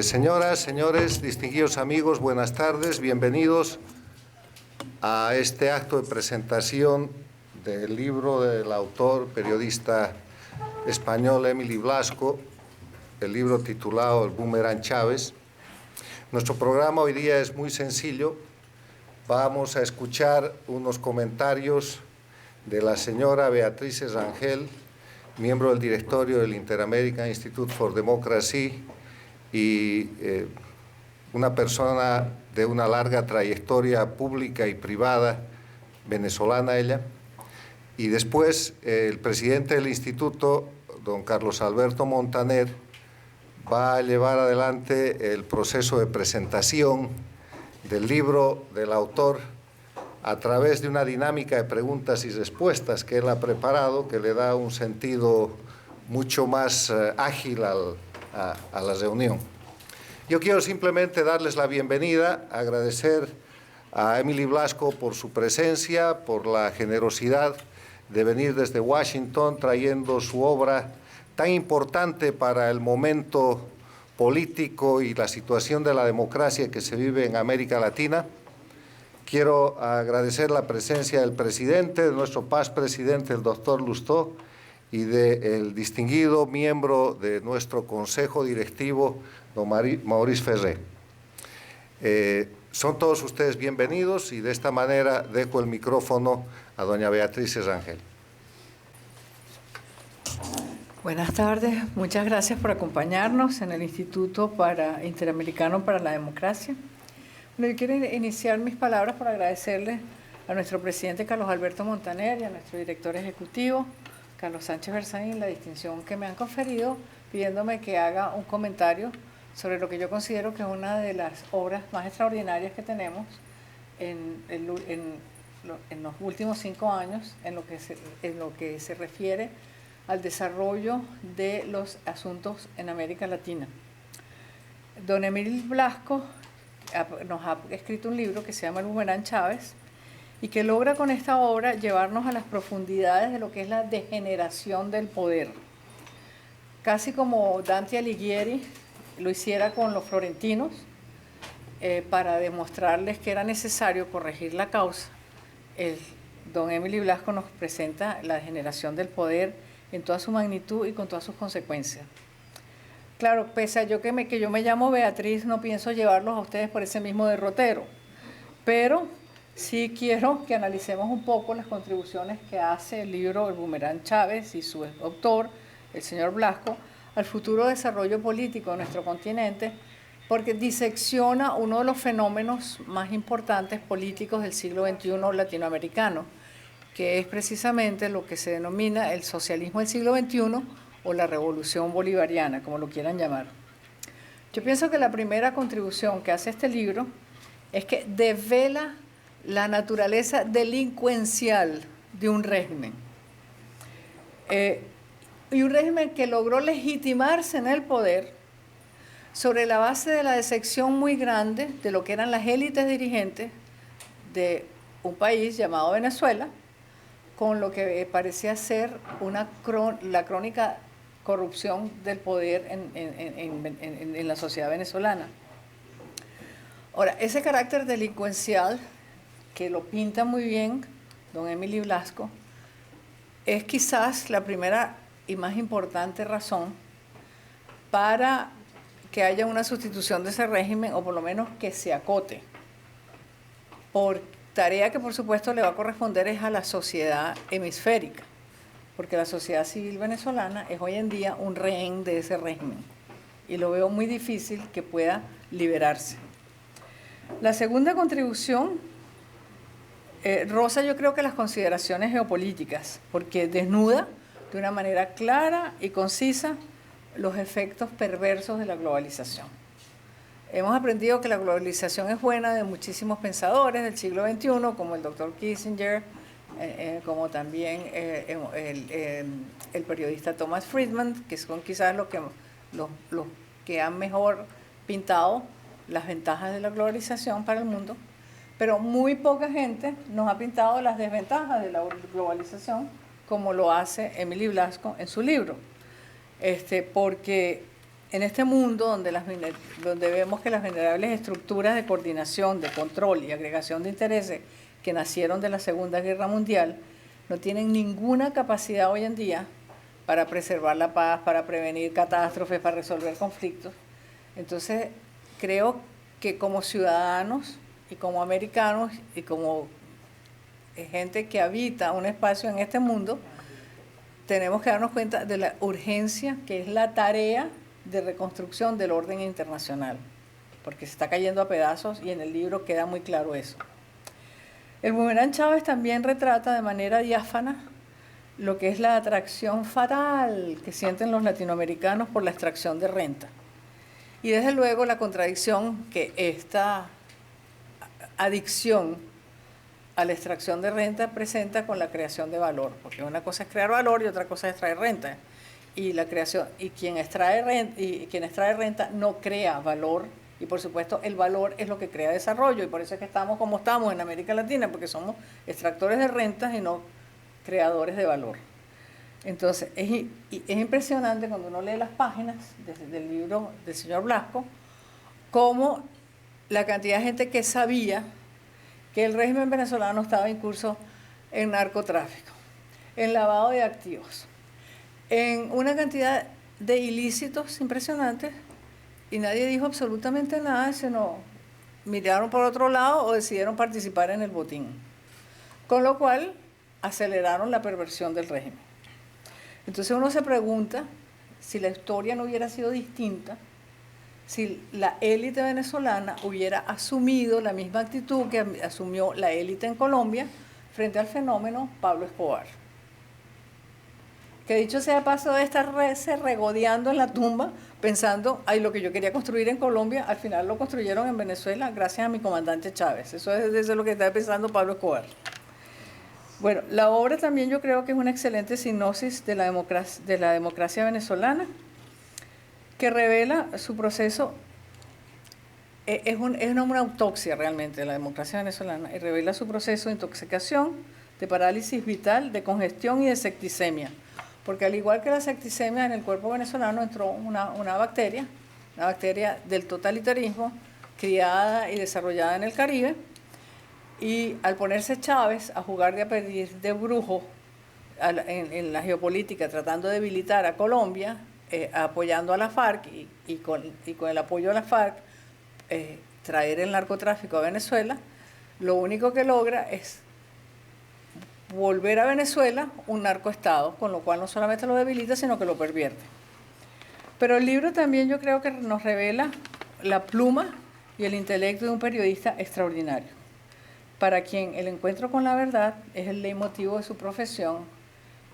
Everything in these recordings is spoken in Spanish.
Señoras, señores, distinguidos amigos, buenas tardes, bienvenidos a este acto de presentación del libro del autor, periodista español Emili Blasco, el libro titulado El Boomerang Chávez. Nuestro programa hoy día es muy sencillo. Vamos a escuchar unos comentarios de la señora Beatriz Rangel, miembro del directorio del Inter-American Institute for Democracy y una persona de una larga trayectoria pública y privada, venezolana ella. Y después el presidente del instituto, don Carlos Alberto Montaner, va a llevar adelante el proceso de presentación del libro del autor a través de una dinámica de preguntas y respuestas que él ha preparado, que le da un sentido mucho más ágil a la reunión. Yo quiero simplemente darles la bienvenida, agradecer a Emili Blasco por su presencia, por la generosidad de venir desde Washington trayendo su obra tan importante para el momento político y la situación de la democracia que se vive en América Latina. Quiero agradecer la presencia del presidente, de nuestro paz presidente, el doctor Lustó, y del distinguido miembro de nuestro consejo directivo, don Maurice Ferré. Son todos ustedes bienvenidos y de esta manera dejo el micrófono a doña Beatriz Rangel. Buenas tardes, muchas gracias por acompañarnos en el Instituto Interamericano para la Democracia. Bueno, yo quiero iniciar mis palabras por agradecerle a nuestro presidente Carlos Alberto Montaner y a nuestro director ejecutivo, Carlos Sánchez Berzaín, la distinción que me han conferido, pidiéndome que haga un comentario sobre lo que yo considero que es una de las obras más extraordinarias que tenemos en los últimos 5 años en lo que se refiere al desarrollo de los asuntos en América Latina. Don Emili Blasco nos ha escrito un libro que se llama El Boomerang Chávez y que logra con esta obra llevarnos a las profundidades de lo que es la degeneración del poder. Casi como Dante Alighieri lo hiciera con los florentinos, para demostrarles que era necesario corregir la causa. Don Emili Blasco nos presenta la degeneración del poder en toda su magnitud y con todas sus consecuencias. Claro, pese a que yo me llamo Beatriz, no pienso llevarlos a ustedes por ese mismo derrotero, pero sí quiero que analicemos un poco las contribuciones que hace el libro El Boomerang Chávez y su autor, el señor Blasco, al futuro desarrollo político de nuestro continente, porque disecciona uno de los fenómenos más importantes políticos del siglo XXI latinoamericano, que es precisamente lo que se denomina el socialismo del siglo XXI o la revolución bolivariana, como lo quieran llamar. Yo pienso que la primera contribución que hace este libro es que devela la naturaleza delincuencial de un régimen. Y un régimen que logró legitimarse en el poder sobre la base de la decepción muy grande de lo que eran las élites dirigentes de un país llamado Venezuela, con lo que parecía ser la crónica corrupción del poder en la sociedad venezolana. Ahora, ese carácter delincuencial, que lo pinta muy bien don Emili Blasco, es quizás la primera y más importante razón para que haya una sustitución de ese régimen, o por lo menos que se acote, por tarea que por supuesto le va a corresponder es a la sociedad hemisférica, porque la sociedad civil venezolana es hoy en día un rehén de ese régimen y lo veo muy difícil que pueda liberarse. La segunda contribución roza, yo creo que las consideraciones geopolíticas, porque desnuda de una manera clara y concisa los efectos perversos de la globalización. Hemos aprendido que la globalización es buena de muchísimos pensadores del siglo XXI, como el doctor Kissinger, como también el periodista Thomas Friedman, que son quizás los que han mejor pintado las ventajas de la globalización para el mundo, pero muy poca gente nos ha pintado las desventajas de la globalización, como lo hace Emili Blasco en su libro, porque en este mundo donde vemos que las venerables estructuras de coordinación, de control y agregación de intereses que nacieron de la Segunda Guerra Mundial no tienen ninguna capacidad hoy en día para preservar la paz, para prevenir catástrofes, para resolver conflictos. Entonces, creo que como ciudadanos y como americanos y como gente que habita un espacio en este mundo, tenemos que darnos cuenta de la urgencia que es la tarea de reconstrucción del orden internacional, porque se está cayendo a pedazos y en el libro queda muy claro eso. El Boomerang Chávez también retrata de manera diáfana lo que es la atracción fatal que sienten los latinoamericanos por la extracción de renta. Y desde luego la contradicción que esta adicción a la extracción de renta presenta con la creación de valor, porque una cosa es crear valor y otra cosa es extraer renta. Y la creación, y quien extrae renta no crea valor, y por supuesto el valor es lo que crea desarrollo, y por eso es que estamos como estamos en América Latina, porque somos extractores de rentas y no creadores de valor. Entonces, es impresionante cuando uno lee las páginas del libro del señor Blasco, cómo la cantidad de gente que sabía que el régimen venezolano estaba incurso en narcotráfico, en lavado de activos, en una cantidad de ilícitos impresionantes, y nadie dijo absolutamente nada, sino miraron por otro lado o decidieron participar en el botín. Con lo cual, aceleraron la perversión del régimen. Entonces uno se pregunta si la historia no hubiera sido distinta, si la élite venezolana hubiera asumido la misma actitud que asumió la élite en Colombia frente al fenómeno Pablo Escobar. Que dicho sea paso de estarse regodeando en la tumba, pensando, ay, lo que yo quería construir en Colombia, al final lo construyeron en Venezuela gracias a mi comandante Chávez. Eso es lo que está pensando Pablo Escobar. Bueno, la obra también yo creo que es una excelente sinopsis de la democracia venezolana, que revela su proceso, es una autopsia realmente de la democracia venezolana, y revela su proceso de intoxicación, de parálisis vital, de congestión y de septicemia. Porque al igual que la septicemia, en el cuerpo venezolano entró una bacteria del totalitarismo, criada y desarrollada en el Caribe, y al ponerse Chávez a jugar de aprendiz de brujo en la geopolítica, tratando de debilitar a Colombia, apoyando a la FARC y con el apoyo a la FARC, traer el narcotráfico a Venezuela, lo único que logra es volver a Venezuela un narcoestado, con lo cual no solamente lo debilita, sino que lo pervierte. Pero el libro también yo creo que nos revela la pluma y el intelecto de un periodista extraordinario, para quien el encuentro con la verdad es el leitmotiv de su profesión,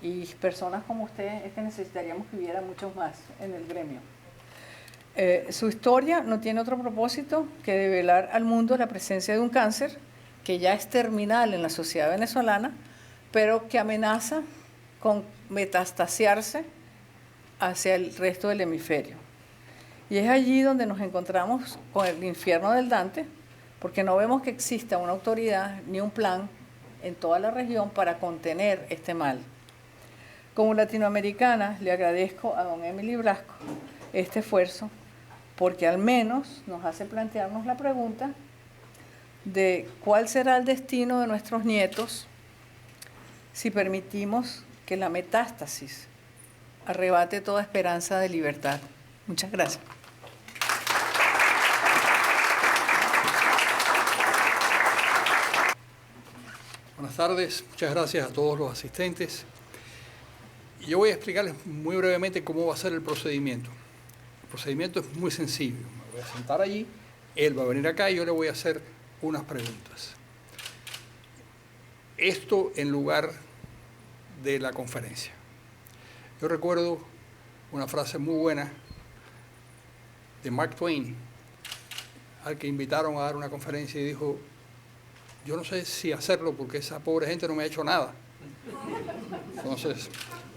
y personas como usted es que necesitaríamos que hubiera muchos más en el gremio. Su historia no tiene otro propósito que develar al mundo la presencia de un cáncer que ya es terminal en la sociedad venezolana, pero que amenaza con metastasiarse hacia el resto del hemisferio. Y es allí donde nos encontramos con el infierno del Dante, porque no vemos que exista una autoridad ni un plan en toda la región para contener este mal. Como latinoamericana, le agradezco a don Emily Blasco este esfuerzo, porque al menos nos hace plantearnos la pregunta de cuál será el destino de nuestros nietos si permitimos que la metástasis arrebate toda esperanza de libertad. Muchas gracias. Buenas tardes, muchas gracias a todos los asistentes. Yo voy a explicarles muy brevemente cómo va a ser el procedimiento. El procedimiento es muy sencillo. Me voy a sentar allí, él va a venir acá y yo le voy a hacer unas preguntas. Esto en lugar de la conferencia. Yo recuerdo una frase muy buena de Mark Twain, al que invitaron a dar una conferencia y dijo: yo no sé si hacerlo porque esa pobre gente no me ha hecho nada. Entonces,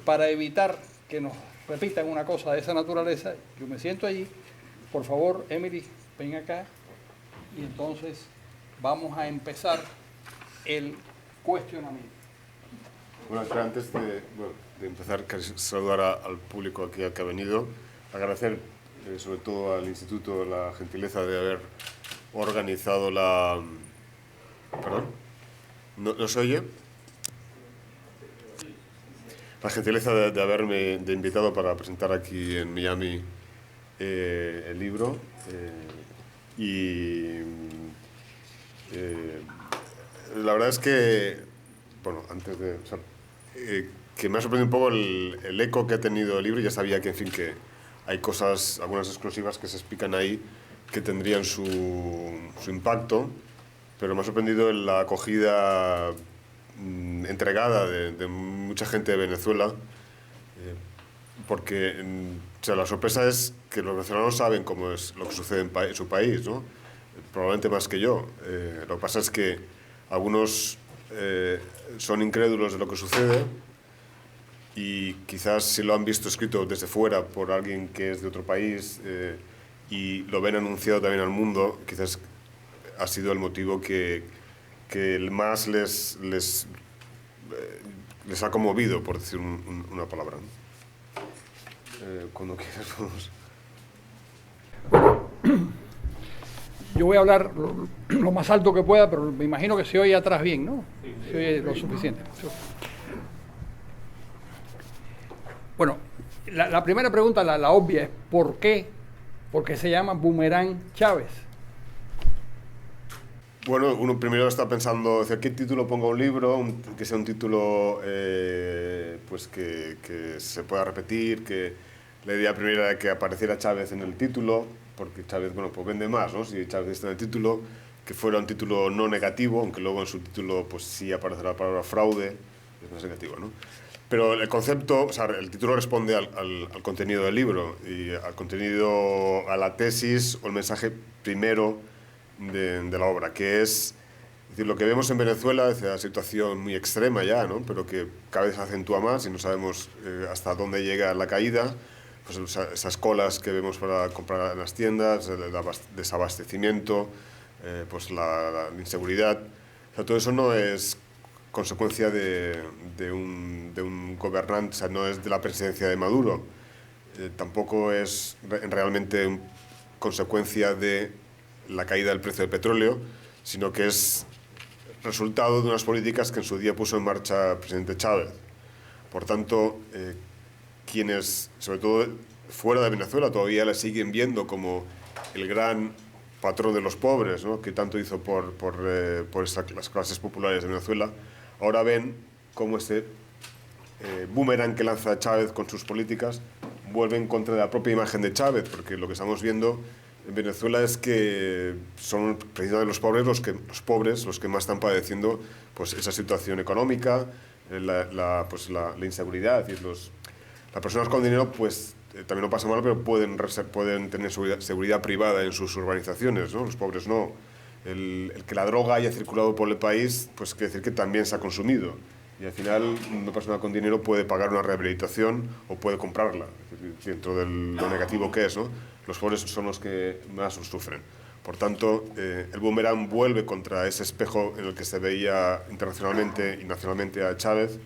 para evitar que nos repitan una cosa de esa naturaleza, yo me siento allí. Por favor, Emily, ven acá. Y entonces vamos a empezar el cuestionamiento. Bueno, antes de empezar, saludar al público aquí que ha venido, agradecer sobre todo al Instituto, la gentileza de haber organizado la... ¿Perdón? ¿No se oye? La gentileza de haberme invitado para presentar aquí en Miami el libro. La verdad es que, bueno, antes de... O sea, que me ha sorprendido un poco el eco que ha tenido el libro. Ya sabía que, en fin, que hay cosas, algunas exclusivas que se explican ahí que tendrían su impacto, pero me ha sorprendido la acogida entregada de mucha gente de Venezuela, porque o sea, la sorpresa es que los venezolanos saben cómo es lo que sucede en su país, ¿no? Probablemente más que yo. Lo que pasa es que algunos son incrédulos de lo que sucede y quizás si lo han visto escrito desde fuera por alguien que es de otro país y lo ven anunciado también al mundo, quizás ha sido el motivo que más les ha conmovido, por decir una palabra, ¿no? Cuando quieras podemos... Yo voy a hablar lo más alto que pueda, pero me imagino que se oye atrás bien, ¿no? Se oye lo suficiente. Bueno, la primera pregunta, la obvia, es ¿por qué? ¿Por qué se llama Boomerang Chávez? Bueno, uno primero está pensando, ¿qué título pongo a un libro? Que sea un título pues que se pueda repetir, que la idea primera era que apareciera Chávez en el título, porque Chávez, bueno, pues vende más, ¿no? Si Chávez está en el título, que fuera un título no negativo, aunque luego en su título pues sí aparece la palabra fraude, es más negativo, ¿no? Pero el concepto, o sea, el título responde al contenido del libro, y al contenido, a la tesis o el mensaje primero de la obra, que es decir, lo que vemos en Venezuela es una situación muy extrema ya, ¿no? Pero que cada vez se acentúa más y no sabemos hasta dónde llega la caída. Pues esas colas que vemos para comprar en las tiendas, el desabastecimiento, pues la inseguridad. O sea, todo eso no es consecuencia de un gobernante, o sea, no es de la presidencia de Maduro. Tampoco es realmente consecuencia de la caída del precio del petróleo, sino que es resultado de unas políticas que en su día puso en marcha el presidente Chávez. Por tanto, quienes, sobre todo fuera de Venezuela, todavía le siguen viendo como el gran patrón de los pobres, ¿no? Que tanto hizo por las clases populares de Venezuela, ahora ven cómo ese boomerang que lanza Chávez con sus políticas vuelve en contra de la propia imagen de Chávez, porque lo que estamos viendo en Venezuela es que son precisamente los pobres los que más están padeciendo pues, esa situación económica, la inseguridad. Es decir, las personas con dinero pues, también lo pasan mal, pero pueden tener seguridad privada en sus urbanizaciones, ¿no? Los pobres no. El que la droga haya circulado por el país, pues quiere decir que también se ha consumido. Y al final una persona con dinero puede pagar una rehabilitación o puede comprarla, dentro de lo negativo que es, ¿no? Los pobres son los que más sufren. Por tanto, el boomerang vuelve contra ese espejo en el que se veía internacionalmente y nacionalmente a Chávez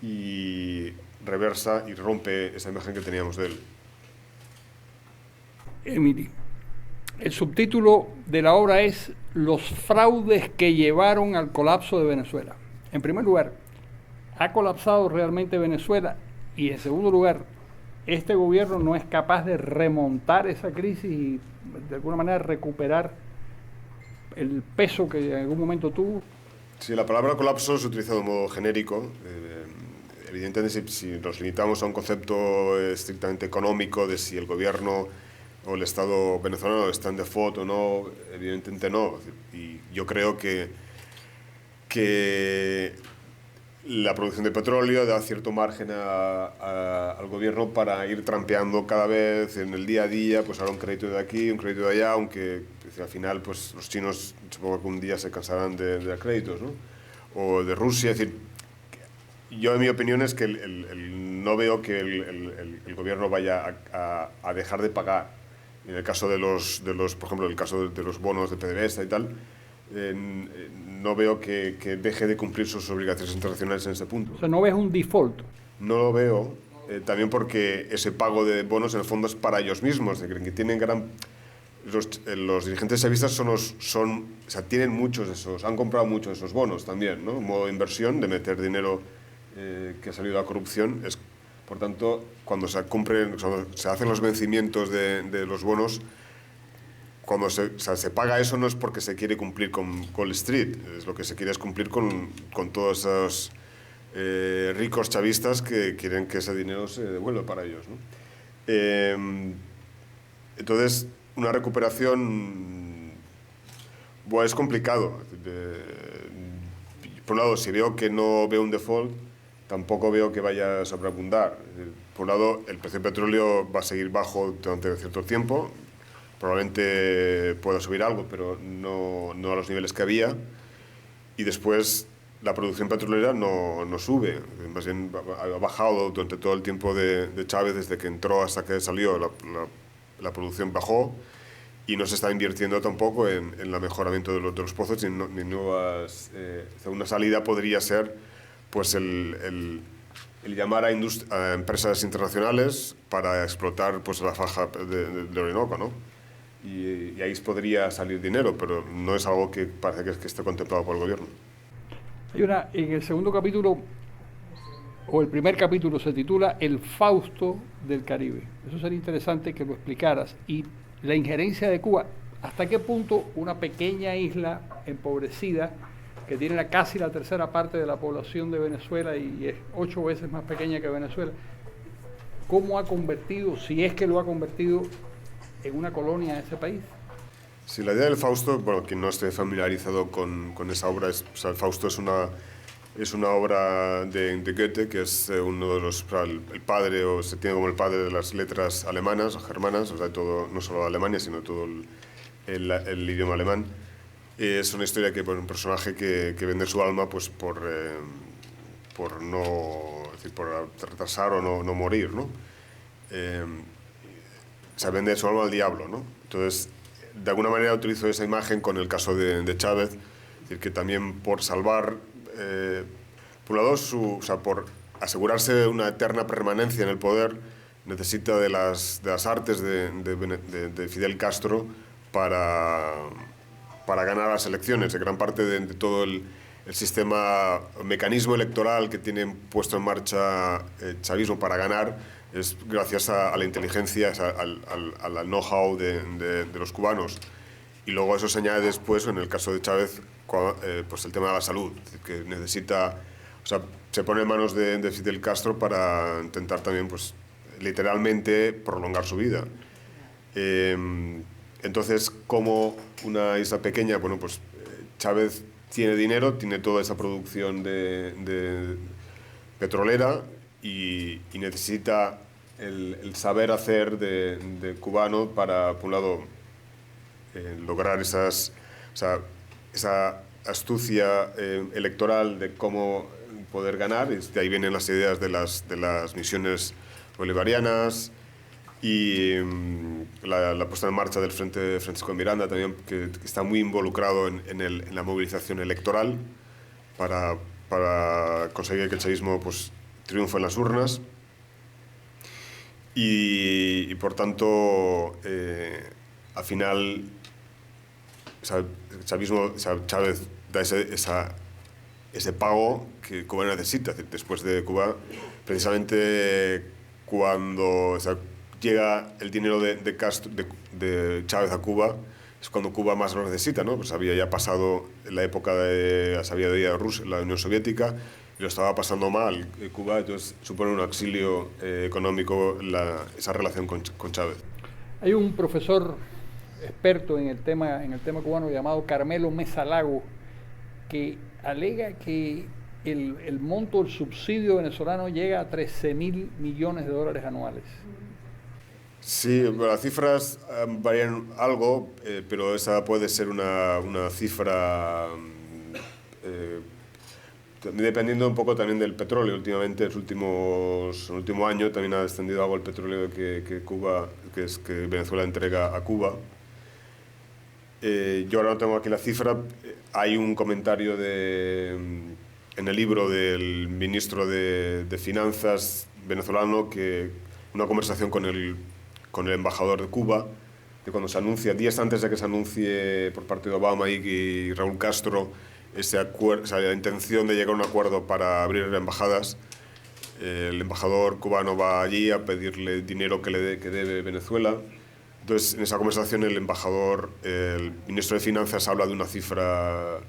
y reversa y rompe esa imagen que teníamos de él. Emily, el subtítulo de la obra es Los fraudes que llevaron al colapso de Venezuela. En primer lugar, ¿ha colapsado realmente Venezuela? Y en segundo lugar, ¿este gobierno no es capaz de remontar esa crisis y de alguna manera recuperar el peso que en algún momento tuvo? Sí, la palabra colapso se utiliza de modo genérico. Evidentemente, si nos limitamos a un concepto estrictamente económico de si el gobierno o el Estado venezolano está en default o no, evidentemente no. Y yo creo que la producción de petróleo da cierto margen al gobierno para ir trampeando cada vez en el día a día, pues ahora un crédito de aquí, un crédito de allá, aunque pues, al final pues, los chinos supongo que un día se cansarán de dar créditos, ¿no? O de Rusia, es decir, yo en mi opinión es que no veo que el gobierno vaya a dejar de pagar. En el caso de los por ejemplo, en el caso de los bonos de PDVSA y tal, no veo que deje de cumplir sus obligaciones internacionales en ese punto. O sea, ¿no ves un default? No lo veo, también porque ese pago de bonos en el fondo es para ellos mismos, de que tienen los dirigentes chavistas o sea, tienen muchos de esos, han comprado muchos de esos bonos también, ¿no? Un modo de inversión, de meter dinero que ha salido a la corrupción. Por tanto, cuando se hacen los vencimientos de los bonos, cuando se paga eso no es porque se quiere cumplir con Wall Street, es lo que se quiere es cumplir con todos esos ricos chavistas que quieren que ese dinero se devuelva para ellos, ¿no? Entonces, una recuperación es complicado. Por un lado, si veo que no veo un default, tampoco veo que vaya a sobreabundar. Por un lado, el precio del petróleo va a seguir bajo durante cierto tiempo. Probablemente pueda subir algo, pero no a los niveles que había. Y después, la producción petrolera no sube. Más bien ha bajado durante todo el tiempo de Chávez, desde que entró hasta que salió. La producción bajó y no se está invirtiendo tampoco en el mejoramiento de los pozos ni nuevas... una salida podría ser pues el llamar a empresas internacionales para explotar pues la faja de Orinoco, ¿no? Y ahí podría salir dinero, pero no es algo que parece que esté contemplado por el gobierno. En el segundo capítulo, o el primer capítulo, se titula El Fausto del Caribe. Eso sería interesante que lo explicaras. Y la injerencia de Cuba, ¿hasta qué punto una pequeña isla empobrecida, que tiene casi la tercera parte de la población de Venezuela y es 8 veces más pequeña que Venezuela, cómo ha convertido, si es que lo ha convertido, en una colonia de ese país? Sí, la idea del Fausto, bueno, quien no esté familiarizado con esa obra, o sea, el Fausto es una obra de Goethe, que es uno de los, el padre, o se tiene como el padre de las letras alemanas o germanas, o sea, todo, no solo Alemania, sino todo el idioma alemán. Es una historia que, un personaje que vende su alma pues por retrasar o no morir, ¿no? O sea, vende su alma al diablo, ¿no? Entonces, de alguna manera utilizo esa imagen con el caso de Chávez, es decir, que también por salvar, por un lado, o sea, por asegurarse una eterna permanencia en el poder, necesita de las artes de Fidel Castro para ganar las elecciones. De gran parte de todo el sistema, mecanismo electoral que tiene puesto en marcha el chavismo para ganar es gracias a la inteligencia, al know-how de los cubanos. Y luego eso se añade después, en el caso de Chávez, pues el tema de la salud, que necesita, o sea, se pone en manos de Fidel Castro para intentar también, pues, literalmente prolongar su vida. Entonces, como una isla pequeña, bueno, pues Chávez tiene dinero, tiene toda esa producción de petrolera y necesita el saber hacer de cubano para, por un lado, lograr esa astucia electoral de cómo poder ganar. De ahí vienen las ideas de las misiones bolivarianas y la puesta en marcha del Frente de Francisco Miranda también, que está muy involucrado en la movilización electoral para conseguir que el chavismo pues triunfe en las urnas. Y por tanto, al final, Chávez da ese pago que Cuba necesita. Después de Cuba, precisamente cuando llega el dinero de Chávez a Cuba, es cuando Cuba más lo necesita, ¿no? Pues había ya pasado la época había de Rusia, la Unión Soviética, y lo estaba pasando mal Cuba, entonces supone un auxilio económico esa relación con Chávez. Hay un profesor experto en el tema cubano llamado Carmelo Mesa Lago, que alega que el monto del subsidio venezolano llega a $13.000 millones anuales. Sí, las cifras varían algo, pero esa puede ser una cifra dependiendo un poco también del petróleo. Últimamente, el último año también ha descendido algo el petróleo que Venezuela entrega a Cuba. Yo ahora no tengo aquí la cifra. Hay un comentario en el libro del ministro de Finanzas venezolano, que una conversación con el embajador de Cuba, de cuando se anuncia, días antes de que se anuncie por parte de Obama y Raúl Castro la intención de llegar a un acuerdo para abrir embajadas. El embajador cubano va allí a pedirle dinero que debe Venezuela. Entonces, en esa conversación el ministro de Finanzas habla de una cifra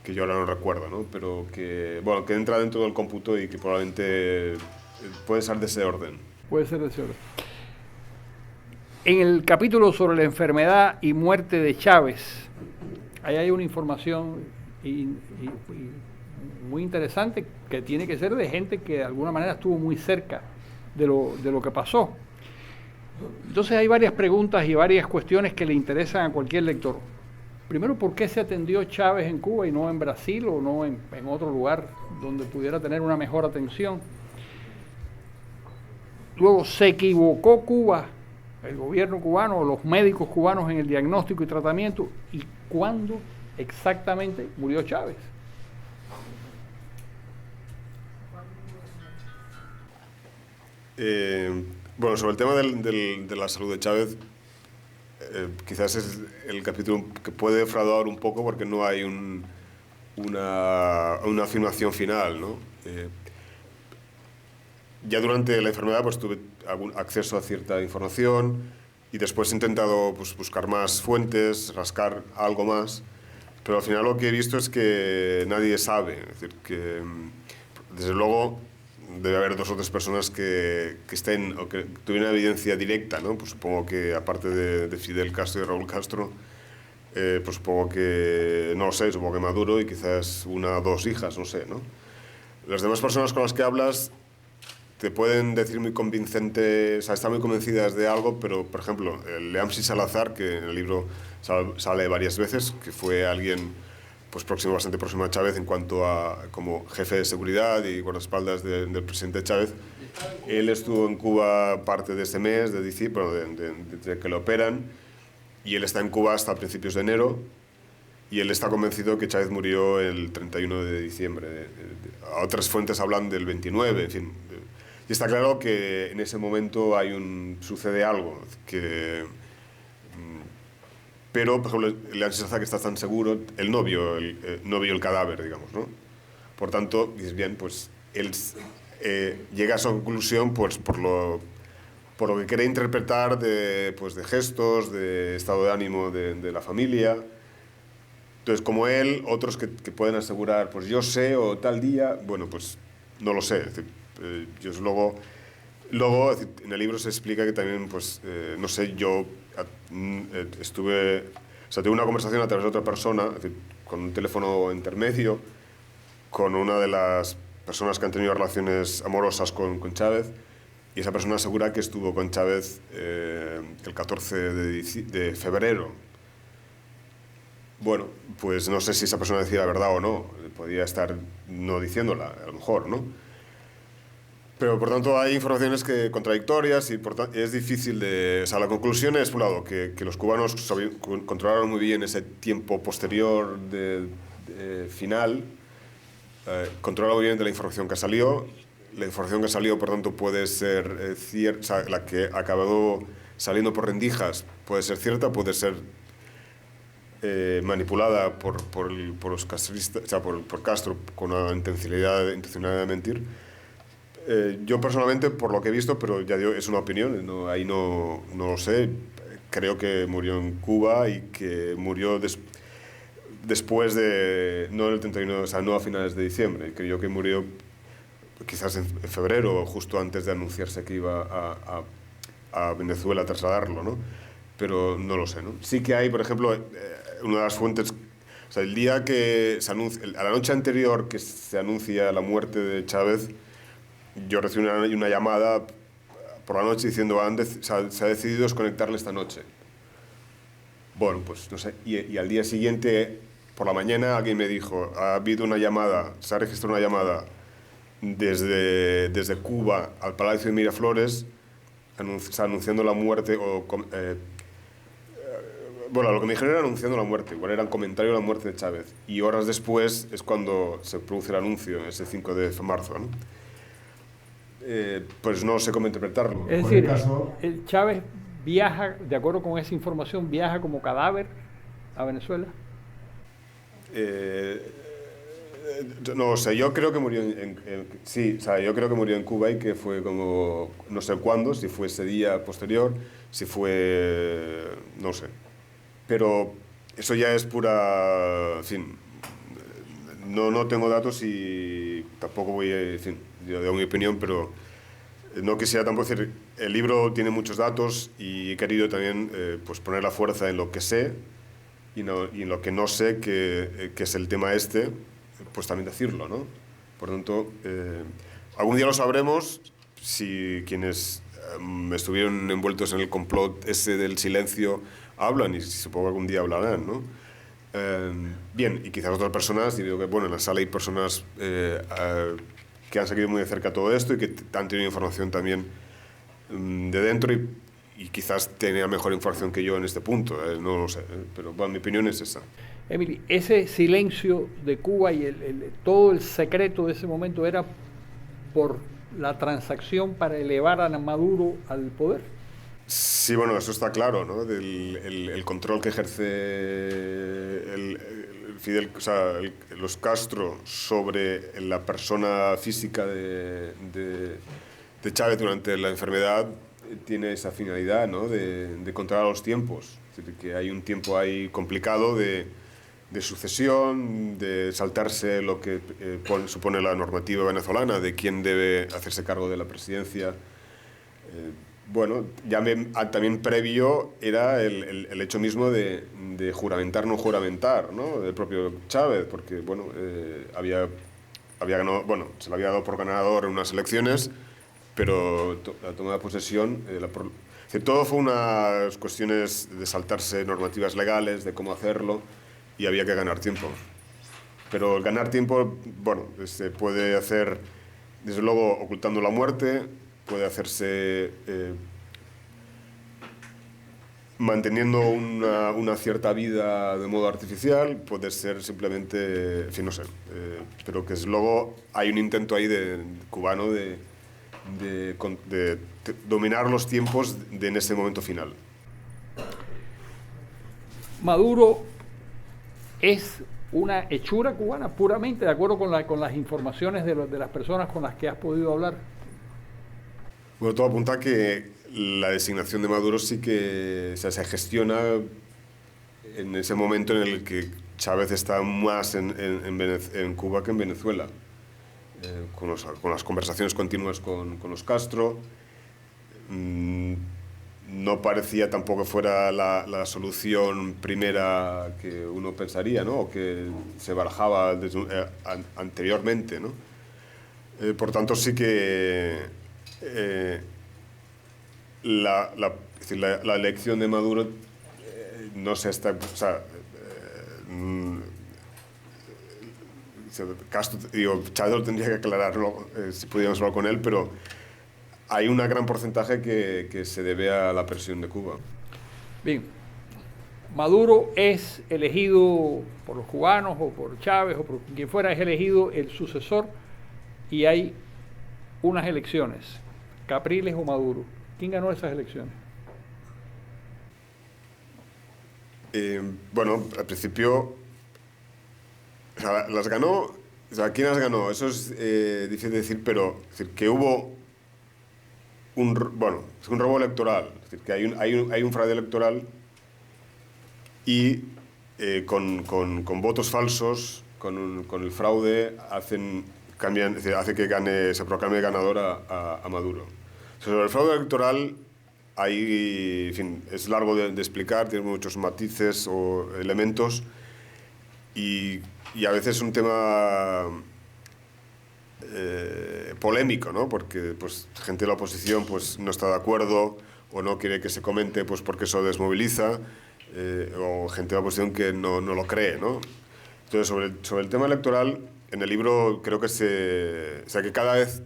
que yo ahora no recuerdo, ¿no? Pero que entra dentro del cómputo y que probablemente puede ser de ese orden. Puede ser de ese orden. En el capítulo sobre la enfermedad y muerte de Chávez, ahí hay una información muy interesante que tiene que ser de gente que de alguna manera estuvo muy cerca de lo que pasó. Entonces hay varias preguntas y varias cuestiones que le interesan a cualquier lector. Primero, ¿por qué se atendió Chávez en Cuba y no en Brasil o no en otro lugar donde pudiera tener una mejor atención? Luego, ¿se equivocó Cuba, el gobierno cubano o los médicos cubanos en el diagnóstico y tratamiento? ¿Y cuándo exactamente murió Chávez? Bueno, sobre el tema de la salud de Chávez, quizás es el capítulo que puede defraudar un poco porque no hay una afirmación final, ¿no? Ya durante la enfermedad pues tuve acceso a cierta información y después he intentado pues, buscar más fuentes, rascar algo más, pero al final lo que he visto es que nadie sabe. Es decir, que desde luego debe haber 2 o 3 personas que estén o que tuvieran evidencia directa, ¿no? Pues supongo que aparte de Fidel Castro y Raúl Castro, pues supongo que, no lo sé, supongo que Maduro y quizás 1 o 2 hijas, no sé, ¿no? Las demás personas con las que hablas te pueden decir muy convincente, o sea, están muy convencidas de algo, pero, por ejemplo, Leamsi Salazar, que en el libro sale varias veces, que fue alguien pues bastante próximo a Chávez en cuanto a como jefe de seguridad y guardaespaldas del presidente Chávez. Él estuvo en Cuba parte de este mes, de diciembre, desde que lo operan, y él está en Cuba hasta principios de enero, y él está convencido que Chávez murió el 31 de diciembre. Otras fuentes hablan del 29, en fin. Y está claro que en ese momento sucede algo, pero, por ejemplo, Leamsi Salazar, que está tan seguro, él no vio el cadáver, digamos, ¿no? Por tanto, dices bien, pues él llega a esa conclusión pues, por lo que quiere interpretar de gestos, de estado de ánimo de la familia. Entonces, como él, otros que pueden asegurar, pues yo sé, o tal día, bueno, pues no lo sé. Es decir, yo luego es decir, en el libro se explica que también, pues, no sé, yo tuve una conversación a través de otra persona, es decir, con un teléfono intermedio, con una de las personas que han tenido relaciones amorosas con Chávez, y esa persona asegura que estuvo con Chávez el 14 de febrero. Bueno, pues no sé si esa persona decía la verdad o no, podía estar no diciéndola, a lo mejor, ¿no? Pero, por tanto, hay informaciones contradictorias y es difícil de... O sea, la conclusión es, por un lado, que los cubanos controlaron muy bien ese tiempo posterior final, controlaron muy bien de la información que salió. La información que salió, por tanto, puede ser cierta, o sea, la que ha acabado saliendo por rendijas puede ser cierta, puede ser manipulada por los castristas, o sea, por Castro con una intencionalidad de mentir. Yo personalmente, por lo que he visto, pero ya digo, es una opinión, ahí no lo sé, creo que murió en Cuba y que murió después de, no el 31, o sea, no a finales de diciembre, creo que murió quizás en febrero, justo antes de anunciarse que iba a Venezuela a trasladarlo, ¿no? Pero no lo sé, ¿no? Sí que hay, por ejemplo, una de las fuentes, o sea, el día que se anuncia, a la noche anterior que se anuncia la muerte de Chávez, yo recibí una llamada por la noche diciendo se ha decidido desconectarle esta noche. Bueno, pues no sé. Y al día siguiente, por la mañana, alguien me dijo, ha habido una llamada, se ha registrado una llamada desde Cuba al Palacio de Miraflores anunciando la muerte bueno, lo que me dijeron era anunciando la muerte, igual era un comentario de la muerte de Chávez. Y horas después es cuando se produce el anuncio, ese 5 de marzo, ¿no? pues no sé cómo interpretarlo. Es decir, el Chávez viaja, de acuerdo con esa información, viaja como cadáver a Venezuela. No, o sea, yo creo que murió sí, o sea, yo creo que murió en Cuba y que fue como, no sé cuándo, si fue ese día posterior, si fue, no sé. Pero eso ya es pura, en fin, no tengo datos y tampoco voy a, en fin, yo doy mi opinión, pero no quisiera tampoco decir, el libro tiene muchos datos y he querido también pues poner la fuerza en lo que sé y en lo que no sé, que es el tema este, pues también decirlo, ¿no? Por tanto, algún día lo sabremos si quienes estuvieron envueltos en el complot ese del silencio hablan, y supongo que algún día hablarán, ¿no? Bien, y quizás otras personas, y digo que bueno, en la sala hay personas que han seguido muy de cerca todo esto y que han tenido información también de dentro y quizás tenía mejor información que yo en este punto, no lo sé, pero bueno, mi opinión es esa. Emily, ese silencio de Cuba y todo el secreto de ese momento era por la transacción para elevar a Maduro al poder. Sí, bueno, eso está claro, ¿no? El control que ejerce Fidel, o sea, los Castro sobre la persona física de Chávez durante la enfermedad tiene esa finalidad, ¿no? De controlar los tiempos. Es decir, que hay un tiempo ahí complicado de sucesión, de saltarse lo que supone la normativa venezolana de quién debe hacerse cargo de la presidencia. Bueno, ya también previo era el hecho mismo de juramentar, no juramentar, ¿no? Del propio Chávez, porque bueno, había ganado, bueno, se le había dado por ganador en unas elecciones, pero la toma de posesión, todo fue unas cuestiones de saltarse normativas legales, de cómo hacerlo, y había que ganar tiempo. Pero ganar tiempo, bueno, se puede hacer, desde luego, ocultando la muerte, puede hacerse manteniendo una cierta vida de modo artificial, puede ser simplemente, en fin, no sé, pero que desde luego hay un intento ahí cubano de dominar los tiempos en ese momento final. Maduro es una hechura cubana puramente, de acuerdo con las informaciones de las personas con las que has podido hablar. Bueno, todo apunta a que la designación de Maduro sí que se gestiona en ese momento en el que Chávez está más en Cuba que en Venezuela, con las conversaciones continuas con los Castro. No parecía tampoco que fuera la solución primera que uno pensaría, ¿no? O que se barajaba anteriormente, ¿no? Por tanto, sí que la elección de Maduro no se está, o sea, Castro, digo, Chávez lo tendría que aclararlo si pudiéramos hablar con él, pero hay un gran porcentaje que se debe a la presión de Cuba. Bien, Maduro es elegido por los cubanos o por Chávez o por quien fuera, es elegido el sucesor y hay unas elecciones, Capriles o Maduro. ¿Quién ganó esas elecciones? Bueno, al principio, o sea, las ganó, o sea, ¿quién las ganó? Eso es difícil de decir, pero es decir, que hubo un robo electoral, es decir, que hay un fraude electoral y con votos falsos, con el fraude, hace que se proclame ganador a Maduro. Sobre el fraude electoral, en fin, es largo de explicar, tiene muchos matices o elementos y a veces es un tema polémico, ¿no? Porque pues, gente de la oposición pues, no está de acuerdo o no quiere que se comente pues, porque eso desmoviliza, o gente de la oposición que no lo cree, ¿no? Entonces, sobre el tema electoral, en el libro creo que que cada vez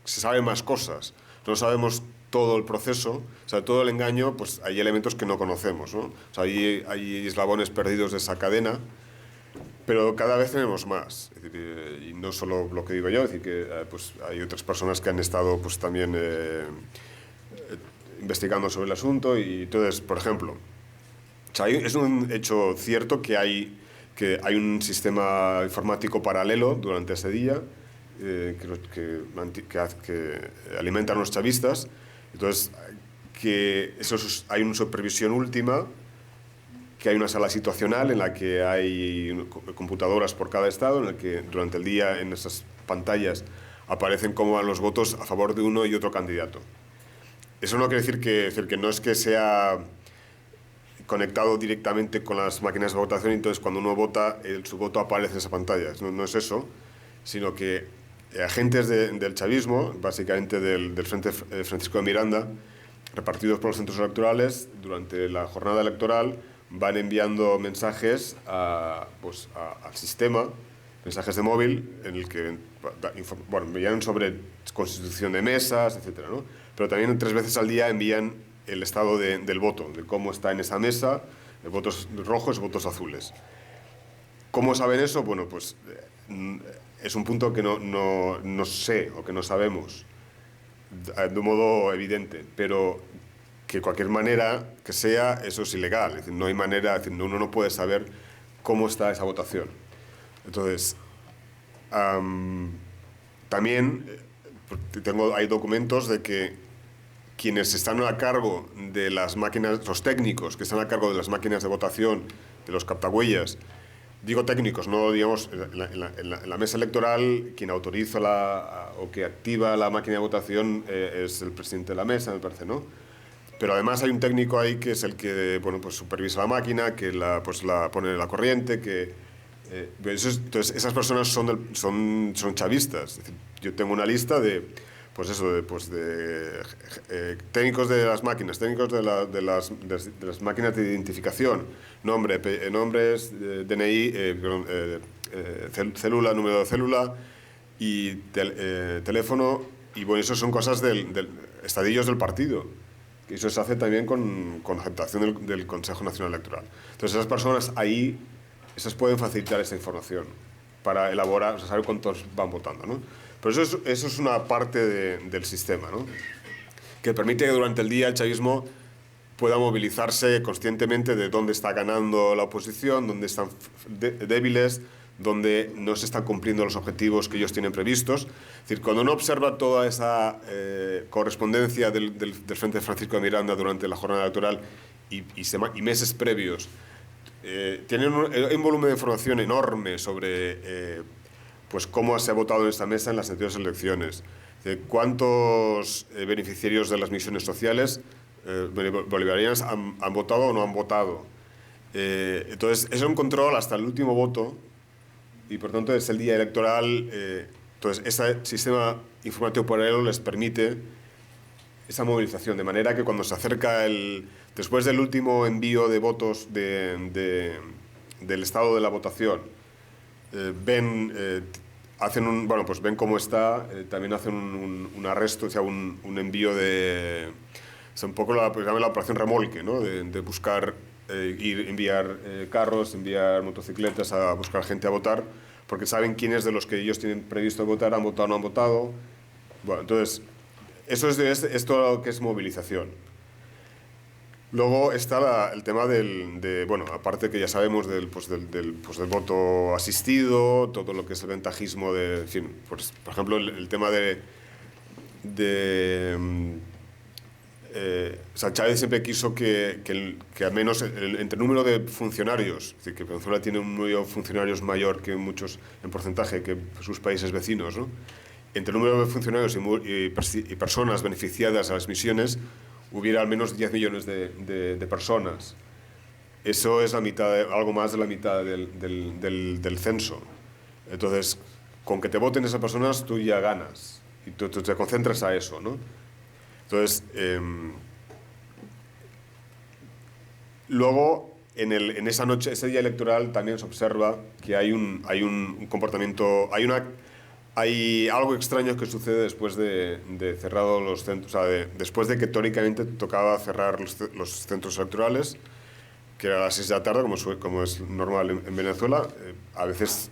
se saben más cosas. No sabemos todo el proceso, o sea, todo el engaño, pues hay elementos que no conocemos, ¿no? O sea, hay eslabones perdidos de esa cadena pero cada vez tenemos más. Es decir, y no solo lo que digo yo, es decir, que pues hay otras personas que han estado pues, también investigando sobre el asunto. Y entonces, por ejemplo, o sea, es un hecho cierto que hay un sistema informático paralelo durante ese día que alimenta a los chavistas. Entonces, hay una supervisión última, que hay una sala situacional en la que hay computadoras por cada estado, en la que durante el día en esas pantallas aparecen cómo van los votos a favor de uno y otro candidato. Eso no quiere decir que no es que sea conectado directamente con las máquinas de votación, y entonces cuando uno vota, su voto aparece en esa pantalla. No es eso, sino que agentes del chavismo, básicamente del Frente Francisco de Miranda, repartidos por los centros electorales, durante la jornada electoral, van enviando mensajes al sistema, mensajes de móvil, en el que envían sobre constitución de mesas, etc., ¿no? Pero también 3 veces al día envían el estado del voto, de cómo está en esa mesa, votos rojos y votos azules. ¿Cómo saben eso? Bueno, pues es un punto que no sé o que no sabemos de un modo evidente, pero que de cualquier manera que sea, eso es ilegal. Es decir, no hay manera, es decir, uno no puede saber cómo está esa votación. Entonces, también hay documentos de que quienes están a cargo de las máquinas, los técnicos que están a cargo de las máquinas de votación, de los captahuellas, digo técnicos, no digamos, en la mesa electoral, quien autoriza o que activa la máquina de votación es el presidente de la mesa, me parece, ¿no? Pero además hay un técnico ahí que es el que pues supervisa la máquina, que la pone en la corriente, entonces esas personas son chavistas. Es decir, yo tengo una lista de técnicos de las máquinas, técnicos de las máquinas de identificación, nombres, DNI, célula, número de célula y teléfono, y bueno, eso son cosas del estadillos del partido. Y eso se hace también con aceptación del Consejo Nacional Electoral. Entonces esas personas ahí, esas pueden facilitar esta información para elaborar, o sea, saber cuántos van votando, ¿no? Pero eso es una parte del sistema, ¿no? Que permite que durante el día el chavismo pueda movilizarse conscientemente de dónde está ganando la oposición, dónde están débiles, dónde no se están cumpliendo los objetivos que ellos tienen previstos. Es decir, cuando uno observa toda esa correspondencia del Frente Francisco de Miranda durante la jornada electoral y meses previos, tienen un volumen de información enorme sobre pues cómo se ha votado en esta mesa en las anteriores elecciones, cuántos beneficiarios de las misiones sociales bolivarianas han votado o no han votado. Entonces, es un control hasta el último voto, y por tanto es el día electoral. Entonces, ese sistema informativo paralelo les permite esa movilización, de manera que cuando se acerca después del último envío de votos del estado de la votación, ven cómo está, también hacen un arresto, o sea, un envío de... Es un poco la operación remolque, ¿no? De buscar, enviar carros, enviar motocicletas a buscar gente a votar, porque saben quiénes de los que ellos tienen previsto votar han votado o no han votado. Bueno, entonces, eso es todo lo que es movilización. Luego está el tema aparte que ya sabemos del voto asistido, todo lo que es el ventajismo en fin, pues, por ejemplo, el tema Chávez siempre quiso que al menos entre el número de funcionarios, es decir, que Venezuela tiene un número de funcionarios mayor que muchos en porcentaje que sus países vecinos, ¿no? Entre el número de funcionarios y personas beneficiadas a las misiones, hubiera al menos 10 millones de personas. Eso es algo más de la mitad del censo. Entonces, con que te voten esas personas, tú ya ganas. Y tú te concentras a eso, ¿no? Entonces, luego, en esa noche, ese día electoral, también se observa que hay un comportamiento, hay algo extraño que sucede después de cerrados los centros, o sea, después de que teóricamente tocaba cerrar los centros electorales. que era a las 6 de la tarde, como es normal en Venezuela. A veces,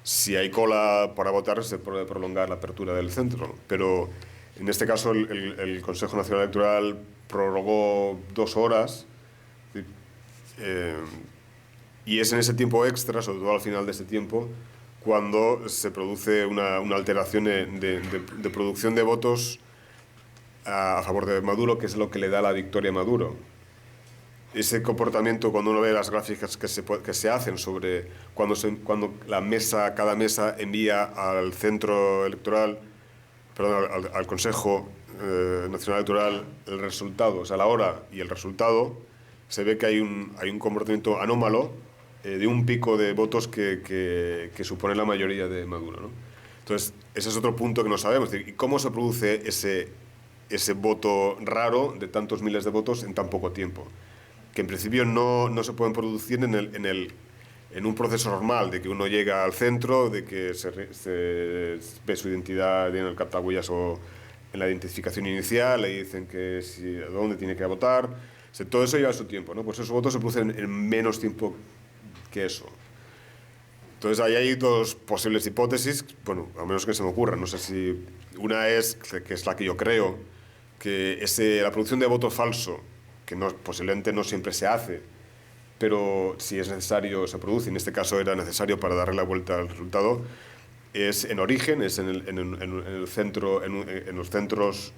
si hay cola para votar, se puede prolongar la apertura del centro. Pero en este caso, el Consejo Nacional Electoral prorrogó 2 horas. Y es en ese tiempo extra, sobre todo al final de ese tiempo, cuando se produce una alteración de producción de votos a favor de Maduro, que es lo que le da la victoria a Maduro. Ese comportamiento, cuando uno ve las gráficas que se hacen sobre cuando cada mesa envía al centro electoral, perdón, al Consejo Nacional Electoral el resultado, o sea, la hora y el resultado, se ve que hay un comportamiento anómalo de un pico de votos que supone la mayoría de Maduro, ¿no? Entonces, ese es otro punto que no sabemos. ¿Y cómo se produce ese voto raro de tantos miles de votos en tan poco tiempo? Que en principio no se pueden producir en un proceso normal, de que uno llega al centro, de que se ve su identidad en el captahuellas o en la identificación inicial, le dicen que a dónde tiene que votar. O sea, todo eso lleva su tiempo, ¿no? Pues esos votos se producen en menos tiempo que eso. Entonces, ahí hay 2 posibles hipótesis, bueno, a menos que se me ocurra. No sé si una es, que es la que yo creo, que la producción de voto falso, que posiblemente no siempre se hace, pero si es necesario se produce, en este caso era necesario para darle la vuelta al resultado, es en origen, es en el centro, en los centros,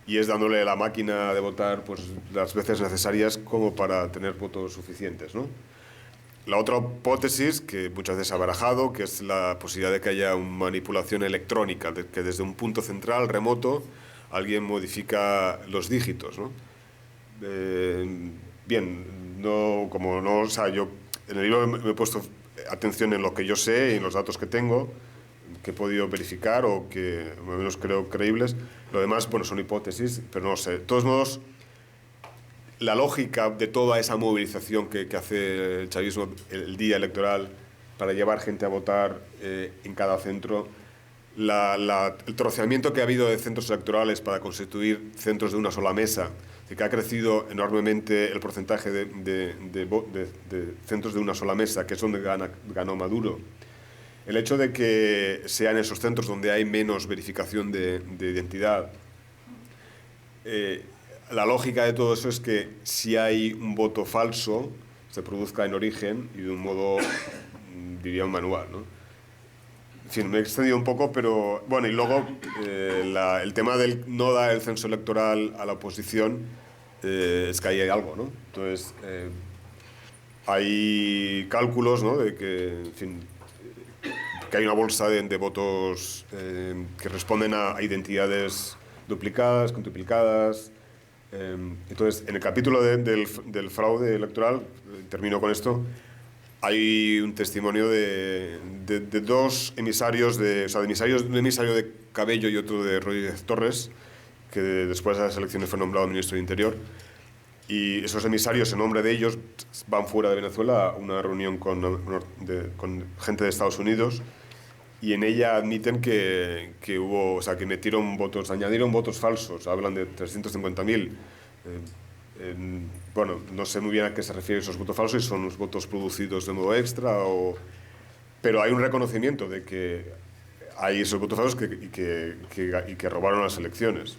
y es dándole a la máquina de votar pues las veces necesarias como para tener votos suficientes, ¿no? La otra hipótesis, que muchas veces se ha barajado, que es la posibilidad de que haya una manipulación electrónica, que desde un punto central, remoto, alguien modifica los dígitos, ¿no? Bien, o sea, yo en el libro me he puesto atención en lo que yo sé y en los datos que tengo, que he podido verificar o que al menos creo creíbles. Lo demás, bueno, son hipótesis, pero no sé. De todos modos, la lógica de toda esa movilización que hace el chavismo el día electoral para llevar gente a votar en cada centro, el troceamiento que ha habido de centros electorales para constituir centros de una sola mesa, que ha crecido enormemente el porcentaje de centros de una sola mesa, que es donde ganó Maduro. El hecho de que sean esos centros donde hay menos verificación de identidad, la lógica de todo eso es que si hay un voto falso, se produzca en origen y de un modo, diría, manual, ¿no? En fin, me he extendido un poco, pero bueno, y luego el tema del no dar el censo electoral a la oposición, es que ahí hay algo, ¿no? Entonces, hay cálculos, ¿no?, de que, en fin, que hay una bolsa de votos que responden a identidades duplicadas, quintuplicadas. Entonces, en el capítulo del fraude electoral, termino con esto, hay un testimonio de 2 emisarios, un emisario de Cabello y otro de Rodríguez Torres, que después de las elecciones fue nombrado ministro de Interior. Y esos emisarios, en nombre de ellos, van fuera de Venezuela a una reunión con gente de Estados Unidos, y en ella admiten que hubo, o sea, que añadieron votos falsos, hablan de 350.000. Bueno, no sé muy bien a qué se refieren esos votos falsos, si son los votos producidos de modo extra pero hay un reconocimiento de que hay esos votos falsos y que robaron las elecciones.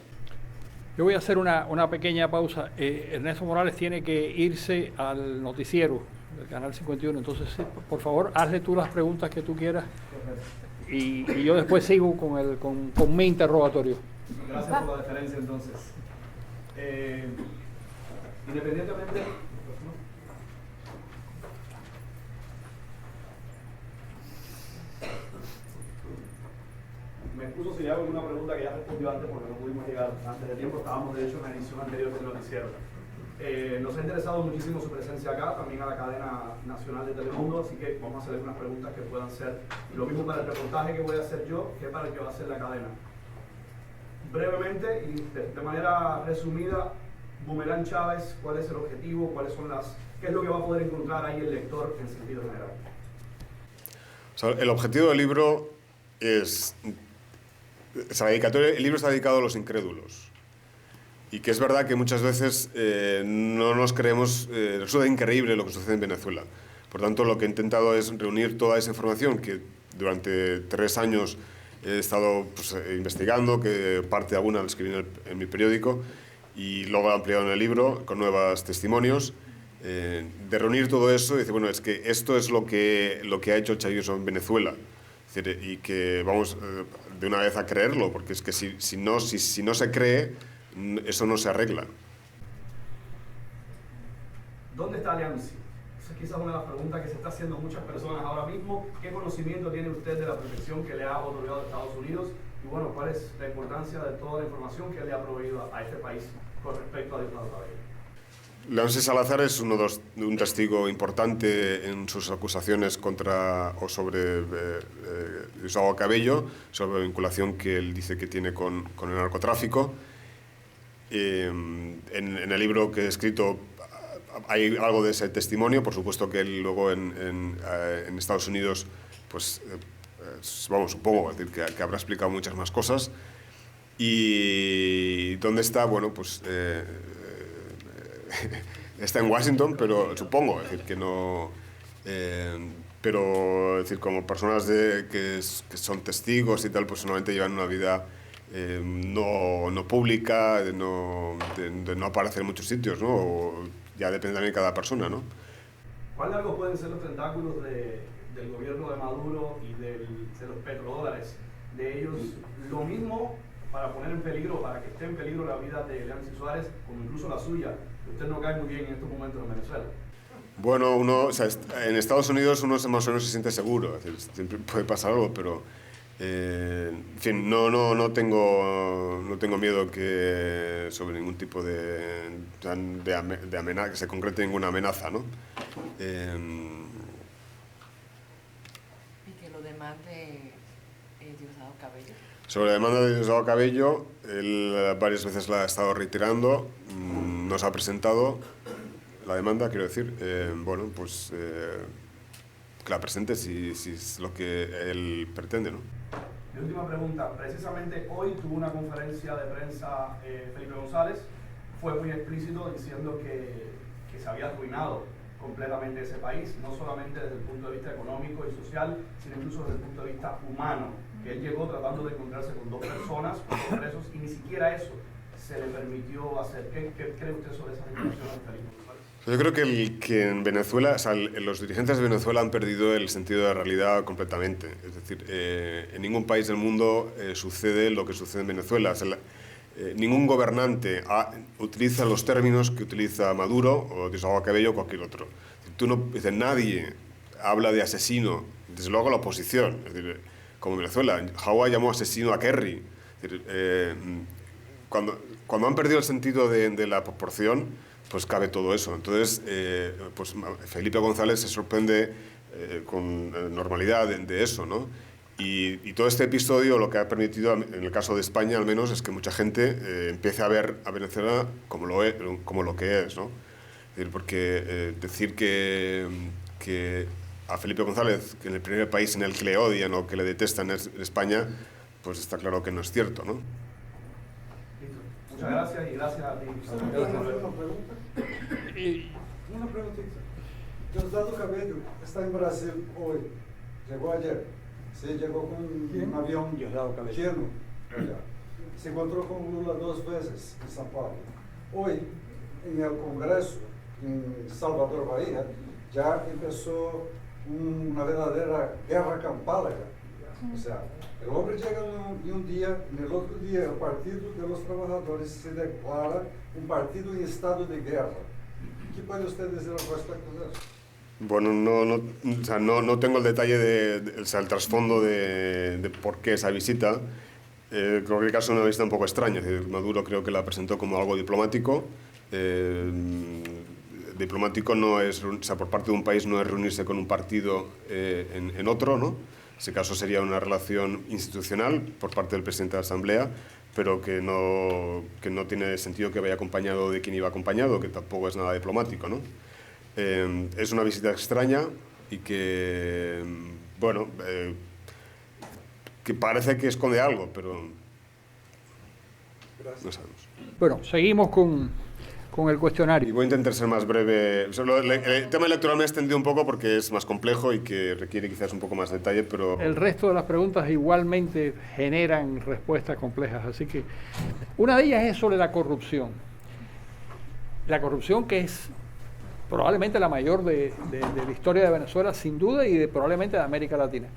Yo voy a hacer una pequeña pausa. Ernesto Morales tiene que irse al noticiero del Canal 51, entonces por favor, hazle tú las preguntas que tú quieras y yo después sigo con mi interrogatorio. Gracias por la deferencia, entonces. Independientemente... Me excuso si le hago alguna pregunta que ya respondió antes porque no pudimos llegar antes de tiempo. Estábamos, de hecho, en la edición anterior del noticiero. Nos ha interesado muchísimo su presencia acá, también a la cadena nacional de Telemundo, así que vamos a hacerle unas preguntas que puedan ser lo mismo para el reportaje que voy a hacer yo que para el que va a hacer la cadena. Brevemente y de manera resumida, Boomerang Chávez, ¿cuál es el objetivo? ¿Qué es lo que va a poder encontrar ahí el lector en sentido general? O sea, el objetivo del libro es... el libro está dedicado a los incrédulos. y que es verdad que muchas veces no nos creemos, resulta increíble lo que sucede en Venezuela. Por tanto, lo que he intentado es reunir toda esa información que durante 3 años he estado pues, investigando, que parte de alguna la escribí en mi periódico, y luego he ampliado en el libro con nuevos testimonios, de reunir todo eso y decir, bueno, es que esto es lo que ha hecho Chavismo en Venezuela. Es decir, y que vamos de una vez a creerlo, porque es que si no se cree, eso no se arregla. ¿Dónde está Alianza? Esa es quizás una de las preguntas que se está haciendo muchas personas ahora mismo. ¿Qué conocimiento tiene usted de la protección que le ha otorgado Estados Unidos? Y bueno, ¿cuál es la importancia de toda la información que le ha proveído a este país con respecto a Diosdado Cabello? Leonce Salazar es un testigo importante en sus acusaciones sobre Diosdado Cabello, sobre la vinculación que él dice que tiene con el narcotráfico. En el libro que he escrito hay algo de ese testimonio, por supuesto que él luego en Estados Unidos, pues, vamos, supongo decir, que habrá explicado muchas más cosas. ¿Y dónde está? Bueno, pues está en Washington, pero supongo, es decir, que no... pero, es decir, como personas que son testigos y tal, pues solamente llevan una vida no pública, de no aparecer en muchos sitios, ¿no? Ya depende también de cada persona, ¿no? ¿Cuál largos pueden ser los tentáculos del gobierno de Maduro y de los petrodólares? De ellos, lo mismo para poner en peligro, para que esté en peligro la vida de Leonce Suárez, como incluso la suya. Usted no cae muy bien en estos momentos en Venezuela. Bueno, o sea, en Estados Unidos uno más o menos se siente seguro, es decir, siempre puede pasar algo, pero en fin, no tengo miedo que sobre ningún tipo de amenaza, que se concrete ninguna amenaza, ¿no? ¿Y que lo demande Diosdado Cabello? Sobre la demanda de Diosdado Cabello, él varias veces la ha estado reiterando, no se ha presentado la demanda, quiero decir, bueno, pues que la presente si es lo que él pretende, ¿no? Mi última pregunta, precisamente hoy tuvo una conferencia de prensa Felipe González, fue muy explícito diciendo que se había arruinado completamente ese país, no solamente desde el punto de vista económico y social, sino incluso desde el punto de vista humano, que él llegó tratando de encontrarse con 2 personas, con 2 presos, y ni siquiera eso se le permitió hacer. ¿Qué cree usted sobre esas declaraciones de Felipe González? Yo creo que en Venezuela, o sea, los dirigentes de Venezuela han perdido el sentido de la realidad completamente. Es decir, en ningún país del mundo sucede lo que sucede en Venezuela. O sea, ningún gobernante utiliza los términos que utiliza Maduro o Diosdado Cabello o cualquier otro. Nadie habla de asesino, desde luego la oposición. Es decir, como en Venezuela, Hawái llamó asesino a Kerry. Es decir, cuando han perdido el sentido de la proporción, pues cabe todo eso. Entonces, pues Felipe González se sorprende con normalidad de eso, ¿no? Y todo este episodio lo que ha permitido, en el caso de España al menos, es que mucha gente empiece a ver a Venezuela como lo que es, ¿no? Es decir, porque decir que a Felipe González, que en el primer país en el que le odian o que le detestan es España, pues está claro que no es cierto, ¿no? Muchas gracias y gracias a ti. Una preguntita. Diosdado Cabello está en Brasil hoy. Llegó ayer. Sí, llegó con un avión lleno. Se encontró con Lula 2 veces en São Paulo. Hoy, en el Congreso, en Salvador Bahía, ya empezó una verdadera guerra campal. O sea, el hombre llega en un día, en el otro día el Partido de los Trabajadores se declara un partido en estado de guerra. ¿Qué puede usted decir al respecto de eso? Bueno, no tengo el detalle o sea, el trasfondo de por qué esa visita. Creo que el caso es una visita un poco extraña. Es decir, Maduro creo que la presentó como algo diplomático. Diplomático no es, o sea, por parte de un país no es reunirse con un partido en otro, ¿no? En ese caso sería una relación institucional por parte del presidente de la Asamblea, pero que no tiene sentido que vaya acompañado de quien iba acompañado, que tampoco es nada diplomático, ¿no? Es una visita extraña y que, bueno, que parece que esconde algo, pero... Gracias. No sabemos. Bueno, seguimos con el Y cuestionario. voy a intentar ser más breve. El tema electoral me he extendido un poco porque es más complejo y que requiere quizás un poco más de detalle, pero... El resto de las preguntas igualmente generan respuestas complejas, así que una de ellas es sobre la corrupción. La corrupción que es probablemente la mayor de la historia de Venezuela, sin duda, y probablemente de América Latina.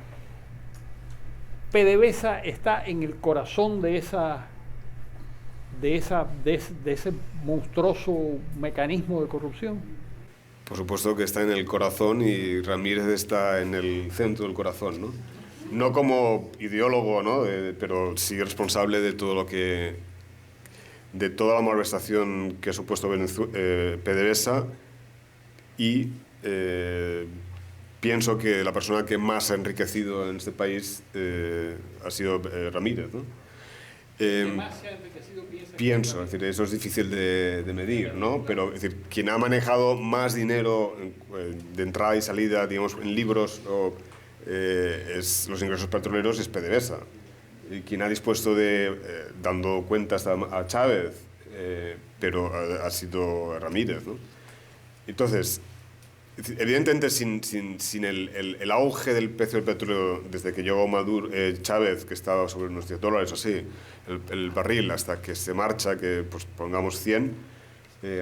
PDVSA está en el corazón de ese monstruoso mecanismo de corrupción. Por supuesto que está en el corazón y Ramírez está en el centro del corazón, ¿no? No como ideólogo, ¿no? Pero sí responsable de todo lo que... de toda la malversación que ha supuesto PDVSA y pienso que la persona que más ha enriquecido en este país ha sido Ramírez, ¿no? Pienso, es decir, eso es difícil de medir, ¿no? Pero es decir, quien ha manejado más dinero de entrada y salida, digamos, en libros o los ingresos petroleros es PDVSA. Y quien ha dispuesto dando cuentas a Chávez, pero ha sido Ramírez, ¿no? Entonces, evidentemente, sin el auge del precio del petróleo desde que llegó Chávez, que estaba sobre unos $10 así, el barril, hasta que se marcha, que pues pongamos 100,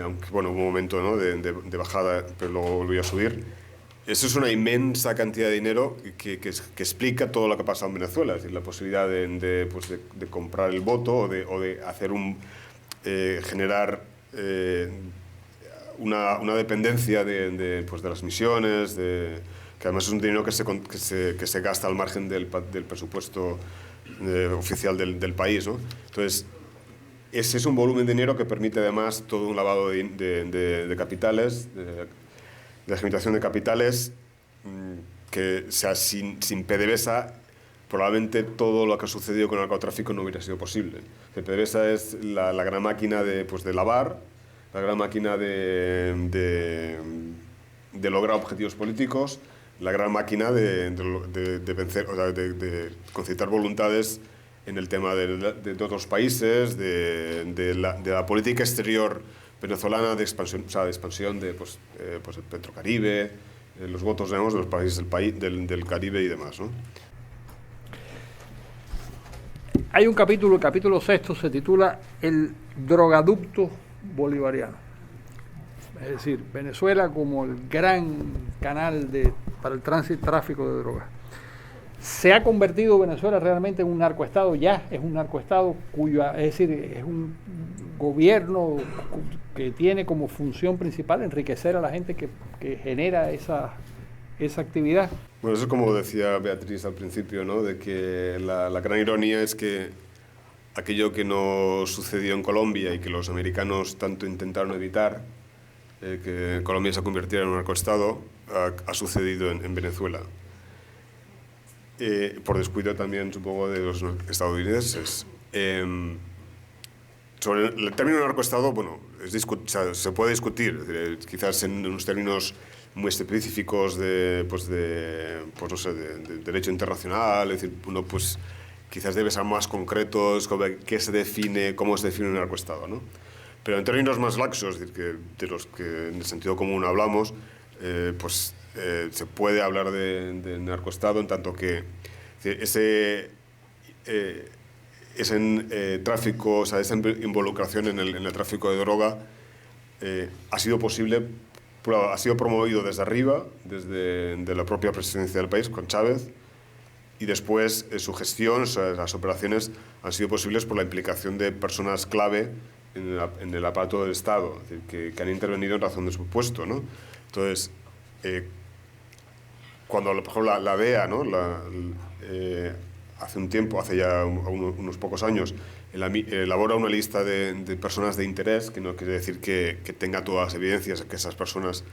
aunque bueno, hubo un momento, ¿no? de bajada, pero luego volvió a subir. Eso es una inmensa cantidad de dinero que explica todo lo que ha pasado en Venezuela, es decir, la posibilidad de comprar el voto o de hacer generar una dependencia de las misiones, que además es un dinero que se gasta al margen del presupuesto oficial del país, ¿no? Entonces, ese es un volumen de dinero que permite además todo un lavado de capitales, de agitación de capitales, que sin PDVSA probablemente todo lo que ha sucedido con el narcotráfico no hubiera sido posible. El PDVSA es la gran máquina de lavar, la gran máquina de lograr objetivos políticos, la gran máquina de vencer, o sea, de concitar voluntades en el tema de otros países, de la política exterior venezolana de expansión, o sea, de expansión de el Petrocaribe, los votos, digamos, de los países del Caribe y demás, ¿no? Hay un capítulo, el capítulo 6, se titula El drogaducto bolivariano. Es decir, Venezuela como el gran canal para el tráfico de drogas. ¿Se ha convertido Venezuela realmente en un narcoestado? Ya es un narcoestado es un gobierno que tiene como función principal enriquecer a la gente que genera esa actividad. Bueno, eso es como decía Beatriz al principio, ¿no? De que la gran ironía es que aquello que no sucedió en Colombia y que los americanos tanto intentaron evitar, que Colombia se convirtiera en un narcoestado, ha sucedido en Venezuela. Por descuido también, supongo, de los estadounidenses. Sobre el término narcoestado, bueno, se puede discutir, quizás en unos términos muy específicos de derecho internacional, es decir, uno pues quizás debe ser más concreto sobre cómo se define un narcoestado, ¿no? Pero en términos más laxos, es decir, de los que en el sentido común hablamos, se puede hablar de narcoestado en tanto que ese tráfico, o sea, esa involucración en el tráfico de droga ha sido posible, ha sido promovido desde arriba, desde la propia presidencia del país, con Chávez, y después su gestión, o sea, las operaciones han sido posibles por la implicación de personas clave en el aparato del Estado, es decir, que han intervenido en razón de su puesto, ¿no? Entonces, cuando por ejemplo la DEA, ¿no? Hace un tiempo, hace ya unos pocos años, elabora una lista de personas de interés, que no quiere decir que tenga todas las evidencias que esas personas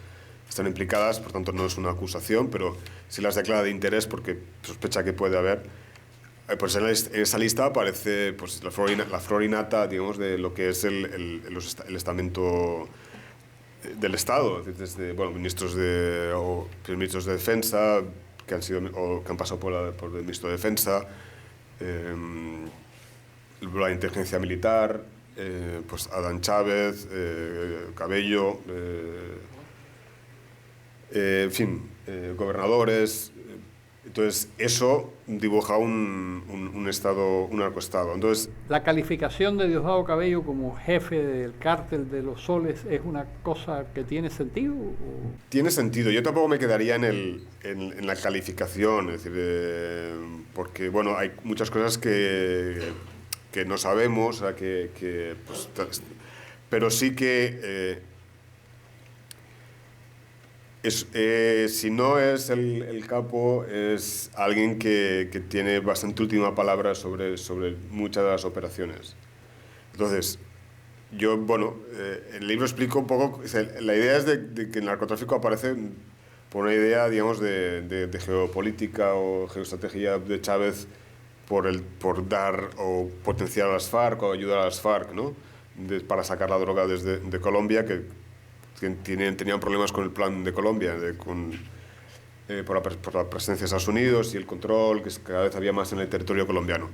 están implicadas, por tanto no es una acusación, pero sí las declara de interés porque sospecha que puede haber. Pues en esa lista aparece pues, la flor y nata, digamos, de lo que es el estamento del Estado, desde ministros de defensa que han pasado por el ministro de Defensa, la inteligencia militar, pues Adán Chávez, Cabello, en fin, gobernadores. Entonces, eso dibuja un estado, un narcoestado. Entonces, La calificación de Diosdado Cabello como jefe del cártel de los Soles es una cosa que tiene sentido. tiene sentido. Yo tampoco me quedaría en la calificación, es decir, porque bueno, hay muchas cosas que no sabemos, o sea, pues, pero sí que si no es el capo, es alguien que tiene bastante última palabra sobre muchas de las operaciones. Entonces, yo, bueno, en el libro explico un poco, o sea, la idea es de que el narcotráfico aparece por una idea, digamos, de geopolítica o geoestrategia de Chávez por dar o potenciar a las FARC o ayudar a las FARC, ¿no? Para sacar la droga de Colombia, que tenían problemas con el plan de Colombia, por la presencia de Estados Unidos y el control que cada vez había más en el territorio colombiano.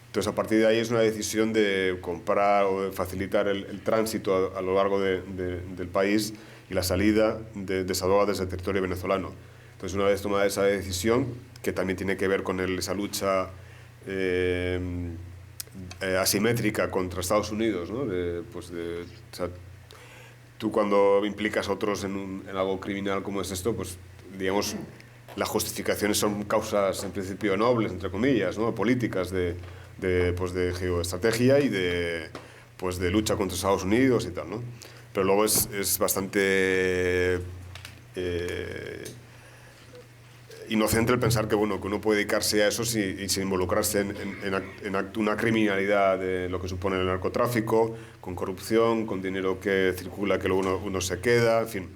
Entonces, a partir de ahí es una decisión de comprar o de facilitar el tránsito a lo largo del país y la salida de esa droga desde el territorio venezolano. Entonces, una vez tomada esa decisión, que también tiene que ver con esa lucha asimétrica contra Estados Unidos, ¿no? O sea, tú cuando implicas a otros en algo criminal como es esto, pues digamos, las justificaciones son causas en principio nobles, entre comillas, ¿no? Políticas de geoestrategia y de lucha contra Estados Unidos y tal, ¿no? Pero luego es bastante inocente el pensar que uno puede dedicarse a eso sin involucrarse en una criminalidad de lo que supone el narcotráfico, con corrupción, con dinero que circula que luego uno se queda, en fin.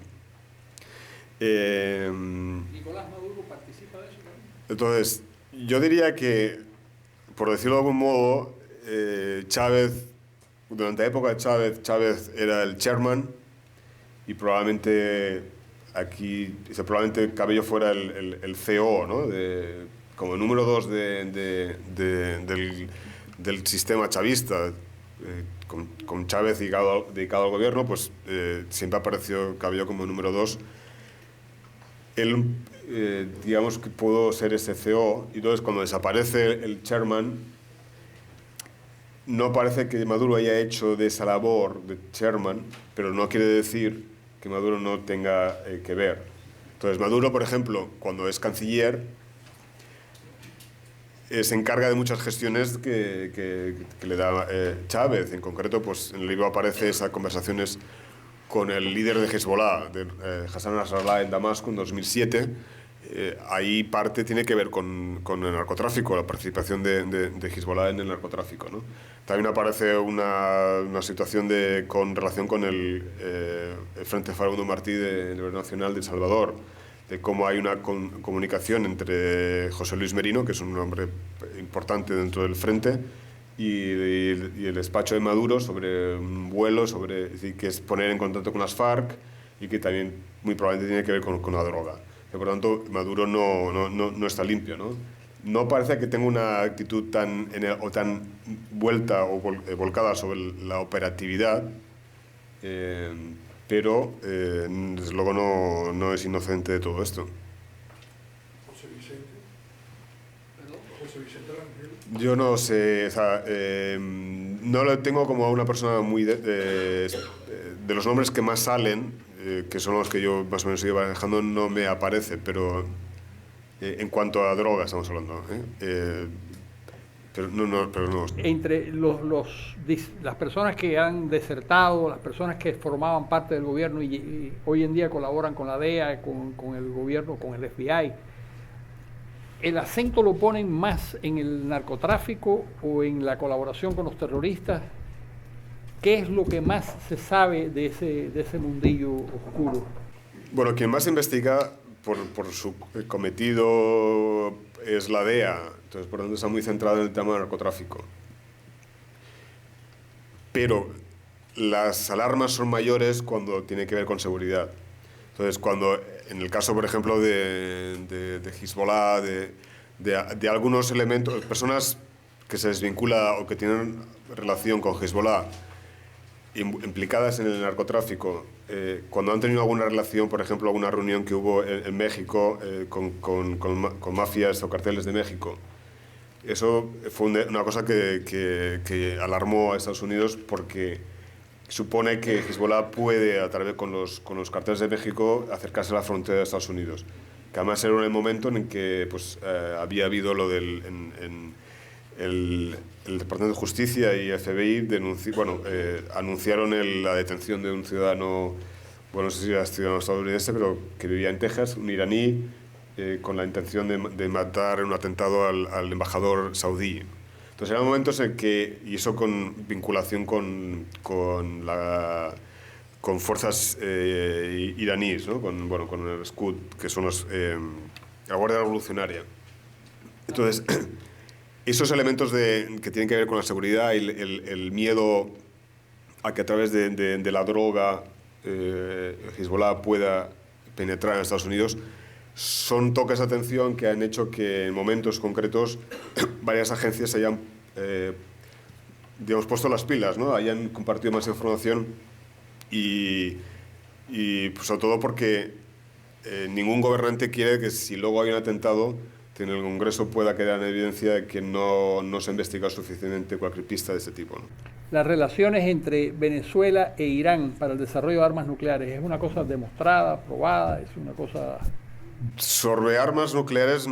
¿Nicolás Maduro participa de eso también? Entonces, yo diría que, por decirlo de algún modo, Chávez, durante la época de Chávez era el chairman y probablemente Cabello fuera el CEO, ¿no? Como número 2 del sistema chavista, con Chávez dedicado al gobierno, pues siempre apareció Cabello como número 2. Él, digamos que pudo ser ese CEO, y entonces cuando desaparece el chairman, no parece que Maduro haya hecho de esa labor de chairman, pero no quiere decir que Maduro no tenga que ver. Entonces, Maduro, por ejemplo, cuando es canciller, se encarga de muchas gestiones que le da Chávez. En concreto, pues en el libro aparece esas conversaciones con el líder de Hezbollah, Hassan Nasrallah, en Damasco, en 2007. Ahí parte tiene que ver con el narcotráfico, la participación de Hezbollah en el narcotráfico, ¿no? También aparece una situación con relación con el Frente Farabundo Martí de Liberación Nacional de El Salvador, de cómo hay una comunicación entre José Luis Merino, que es un hombre importante dentro del Frente, y el despacho de Maduro sobre un vuelo, que es poner en contacto con las FARC y que también muy probablemente tiene que ver con la droga. Por lo tanto, Maduro no está limpio, ¿no? No parece que tenga una actitud tan vuelta o volcada sobre la operatividad, pero desde luego no es inocente de todo esto. José Vicente. ¿Perdón? José Vicente Rangel. Yo no sé, o sea, no lo tengo como una persona muy de los nombres que más salen, que son los que yo más o menos iba manejando, no me aparece, pero en cuanto a drogas estamos hablando, pero no. Entre las personas que han desertado, las personas que formaban parte del gobierno y hoy en día colaboran con la DEA, con el gobierno, con el FBI, ¿el acento lo ponen más en el narcotráfico o en la colaboración con los terroristas? ¿Qué es lo que más se sabe de ese mundillo oscuro? Bueno, quien más investiga por su cometido es la DEA, entonces por lo tanto está muy centrado en el tema del narcotráfico. Pero las alarmas son mayores cuando tiene que ver con seguridad. Entonces, en el caso, por ejemplo, de Hezbollah, de algunos elementos, personas que se desvinculan o que tienen relación con Hezbollah, implicadas en el narcotráfico, cuando han tenido alguna relación, por ejemplo, alguna reunión que hubo en México con mafias o carteles de México. Eso fue una cosa que alarmó a Estados Unidos, porque supone que Hezbollah puede, a través con los carteles de México, acercarse a la frontera de Estados Unidos. Que además era el momento en que pues, había habido lo del... el Departamento de Justicia y el FBI anunciaron la detención de un ciudadano, bueno, no sé si era ciudadano estadounidense, pero que vivía en Texas, un iraní, con la intención de matar en un atentado al embajador saudí. Entonces eran momentos en que, y eso con vinculación con fuerzas iraníes, ¿no? con el Scud, que son la Guardia Revolucionaria. Entonces, esos elementos que tienen que ver con la seguridad y el miedo a que a través de la droga Hezbollah pueda penetrar en Estados Unidos, son toques de atención que han hecho que en momentos concretos varias agencias se hayan puesto las pilas, ¿no? Hayan compartido más información y pues, sobre todo porque ningún gobernante quiere que, si luego hay un atentado, que en el Congreso pueda quedar en evidencia de que no se ha investigado suficientemente cualquier pista de este tipo, ¿no? Las relaciones entre Venezuela e Irán para el desarrollo de armas nucleares, ¿es una cosa demostrada, probada? ¿Es una cosa...? Sobre armas nucleares yo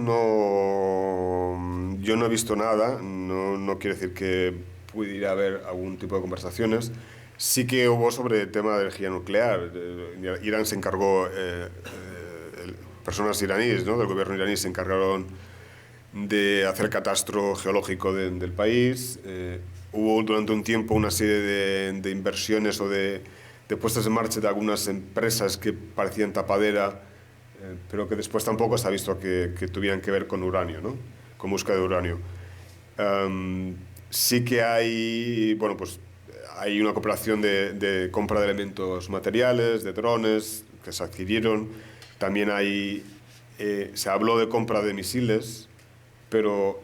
no he visto nada, no quiere decir que pudiera haber algún tipo de conversaciones. Sí que hubo sobre el tema de energía nuclear. Irán se encargó, personas iraníes, ¿no?, del gobierno iraní se encargaron de hacer el catastro geológico del país. Hubo durante un tiempo una serie de inversiones o de puestas en marcha de algunas empresas que parecían tapadera, pero que después tampoco se ha visto que tuvieran que ver con uranio, ¿no?, con búsqueda de uranio. Sí que hay, bueno, pues hay una cooperación de compra de elementos materiales, de drones que se adquirieron. También se habló de compra de misiles, pero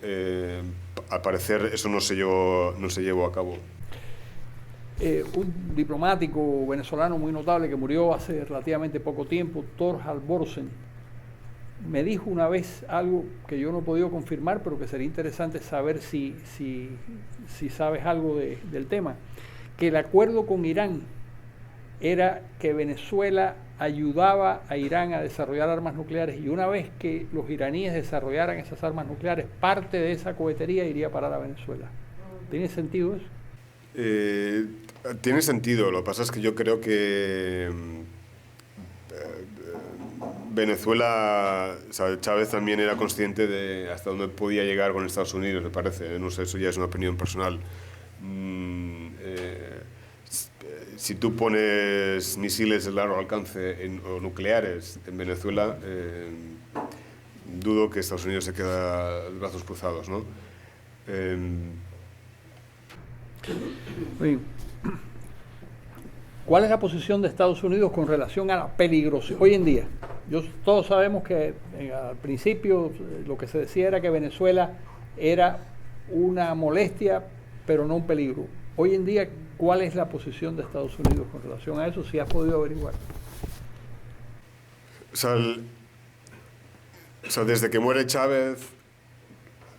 al parecer eso no se llevó a cabo. Un diplomático venezolano muy notable que murió hace relativamente poco tiempo, Thor Halvorsen, me dijo una vez algo que yo no he podido confirmar, pero que sería interesante saber si sabes algo del tema, que el acuerdo con Irán era que Venezuela ayudaba a Irán a desarrollar armas nucleares, y una vez que los iraníes desarrollaran esas armas nucleares, parte de esa cohetería iría a parar a Venezuela. ¿Tiene sentido eso? Tiene sentido. Lo que pasa es que yo creo que Venezuela, o sea, Chávez también era consciente de hasta dónde podía llegar con Estados Unidos, me parece. No sé, eso ya es una opinión personal. Si tú pones misiles de largo alcance o nucleares en Venezuela, dudo que Estados Unidos se queda de brazos cruzados, ¿no? ¿Cuál es la posición de Estados Unidos con relación a la peligrosidad hoy en día? Todos sabemos que al principio lo que se decía era que Venezuela era una molestia, pero no un peligro. Hoy en día, ¿cuál es la posición de Estados Unidos con relación a eso, si has podido averiguar? O sea, desde que muere Chávez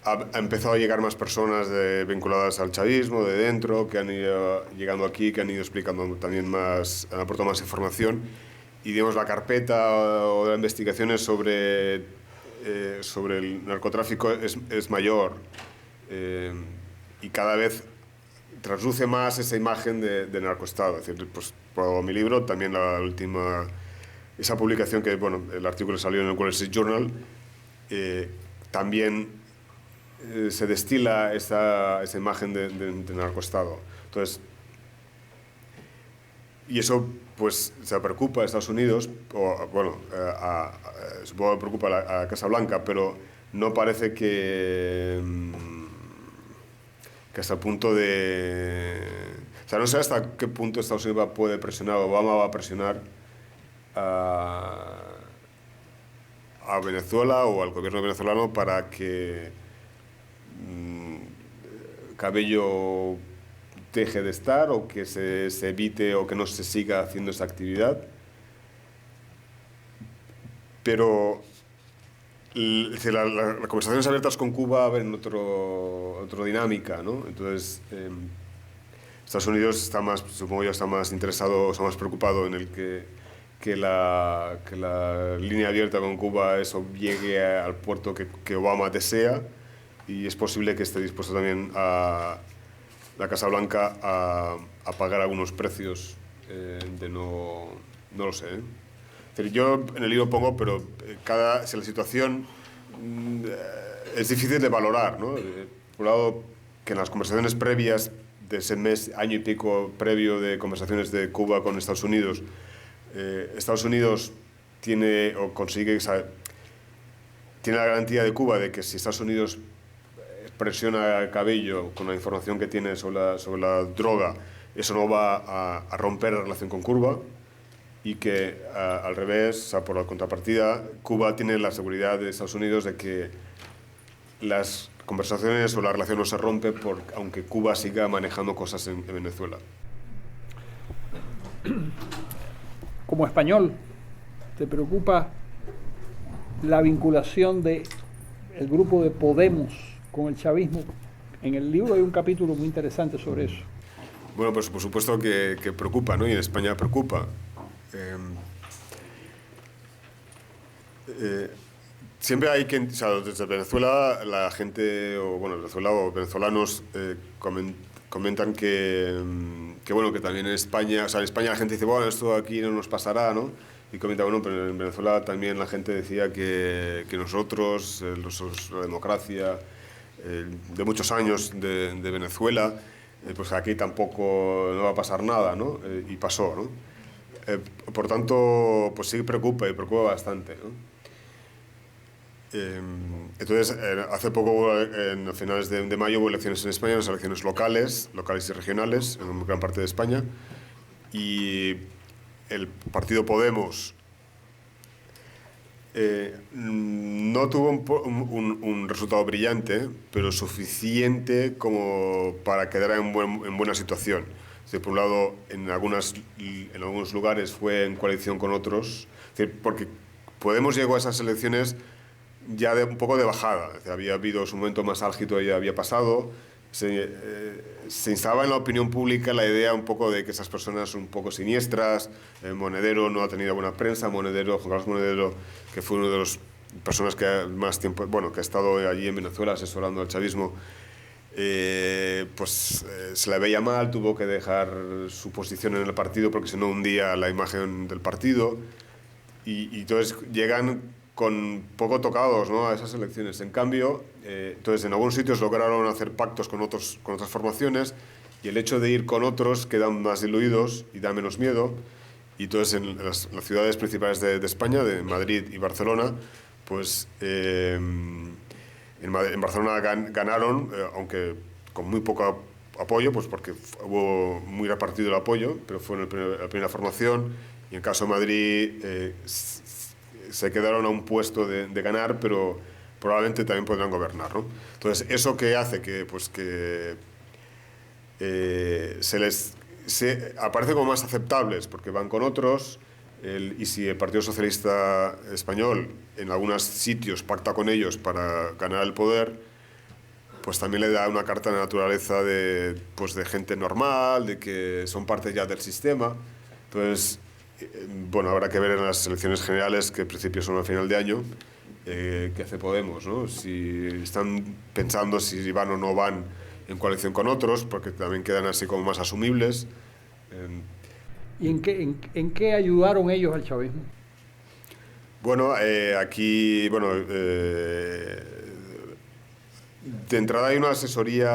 ha empezado a llegar más personas vinculadas al chavismo de dentro, que han ido llegando aquí, que han ido explicando también más, han aportado más información, y digamos la carpeta o de investigaciones sobre el narcotráfico es mayor, y cada vez trasluce más esa imagen de narcoestado. Es decir, pues, por mi libro, también la última, esa publicación que, bueno, el artículo salió en el Wall Street Journal, también se destila esa imagen de narcoestado. Entonces, y eso pues se preocupa a Estados Unidos, o bueno, supongo que preocupa a la Casa Blanca, pero no parece que hasta el punto de... O sea, no sé hasta qué punto Estados Unidos puede presionar, Obama va a presionar a Venezuela o al gobierno venezolano para que Cabello deje de estar o que se evite o que no se siga haciendo esa actividad. Pero las conversaciones abiertas con Cuba abren otra dinámica, ¿no? Entonces, Estados Unidos está más, supongo yo, está más interesado, está más preocupado en el que la línea abierta con Cuba eso llegue al puerto que Obama desea, y es posible que esté dispuesto también a la Casa Blanca a pagar algunos precios no lo sé, ¿eh? Es decir, yo en el libro pongo, pero si la situación es difícil de valorar, ¿no? Por un lado, que en las conversaciones previas de ese mes, año y pico previo de conversaciones de Cuba con Estados Unidos, Estados Unidos tiene o consigue, tiene la garantía de Cuba de que si Estados Unidos presiona a Cabello con la información que tiene sobre la droga, eso no va a romper la relación con Cuba, y que al revés, o sea, por la contrapartida, Cuba tiene la seguridad de Estados Unidos de que las conversaciones o la relación no se rompe aunque Cuba siga manejando cosas en Venezuela. Como español, ¿te preocupa la vinculación del grupo de Podemos con el chavismo? En el libro hay un capítulo muy interesante sobre eso. Bueno, pues por supuesto que preocupa, ¿no? Y en España preocupa. Siempre hay que, o sea, desde Venezuela la gente, o bueno, Venezuela o venezolanos comentan que bueno, que también en España, o sea, en España la gente dice, bueno, esto aquí no nos pasará, ¿no? Y comenta, bueno, pero en Venezuela también la gente decía que nosotros, la democracia de muchos años de Venezuela, pues aquí tampoco no va a pasar nada, ¿no? Y pasó, ¿no? Por tanto, pues sí preocupa y preocupa bastante, ¿no? Entonces, hace poco, a finales de mayo, hubo elecciones en España, las elecciones locales y regionales, en gran parte de España, y el partido Podemos no tuvo un resultado brillante, pero suficiente como para quedar en buena situación. Es decir, por un lado, en algunos lugares fue en coalición con otros, es decir, porque Podemos llegó a esas elecciones ya un poco de bajada. Es decir, había habido su momento más álgido, ya había pasado. Se instalaba en la opinión pública la idea un poco de que esas personas son un poco siniestras. Monedero no ha tenido buena prensa. Juan Carlos Monedero, que fue una de las personas que más tiempo, bueno, que ha estado allí en Venezuela asesorando al chavismo, se la veía mal, tuvo que dejar su posición en el partido porque si no hundía la imagen del partido, y entonces llegan con poco tocados, ¿no?, a esas elecciones. En cambio, entonces en algunos sitios lograron hacer pactos con otras formaciones, y el hecho de ir con otros quedan más diluidos y da menos miedo. Y entonces en las ciudades principales de España, de Madrid y Barcelona, pues en Barcelona ganaron, aunque con muy poco apoyo, pues porque hubo muy repartido el apoyo, pero fue la primera formación. Y en el caso de Madrid se quedaron a un puesto de ganar, pero probablemente también podrán gobernar, ¿no? Entonces, eso que hace que se aparecen como más aceptables, porque van con otros, y si el Partido Socialista Español en algunos sitios pacta con ellos para ganar el poder, pues también le da una carta de naturaleza de gente normal, de que son parte ya del sistema. Entonces, bueno, habrá que ver en las elecciones generales, que en principio son a final de año, qué hace Podemos, ¿no? Si están pensando si van o no van en coalición con otros, porque también quedan así como más asumibles. ¿Y en qué ayudaron ellos al chavismo? Bueno, aquí, de entrada hay una asesoría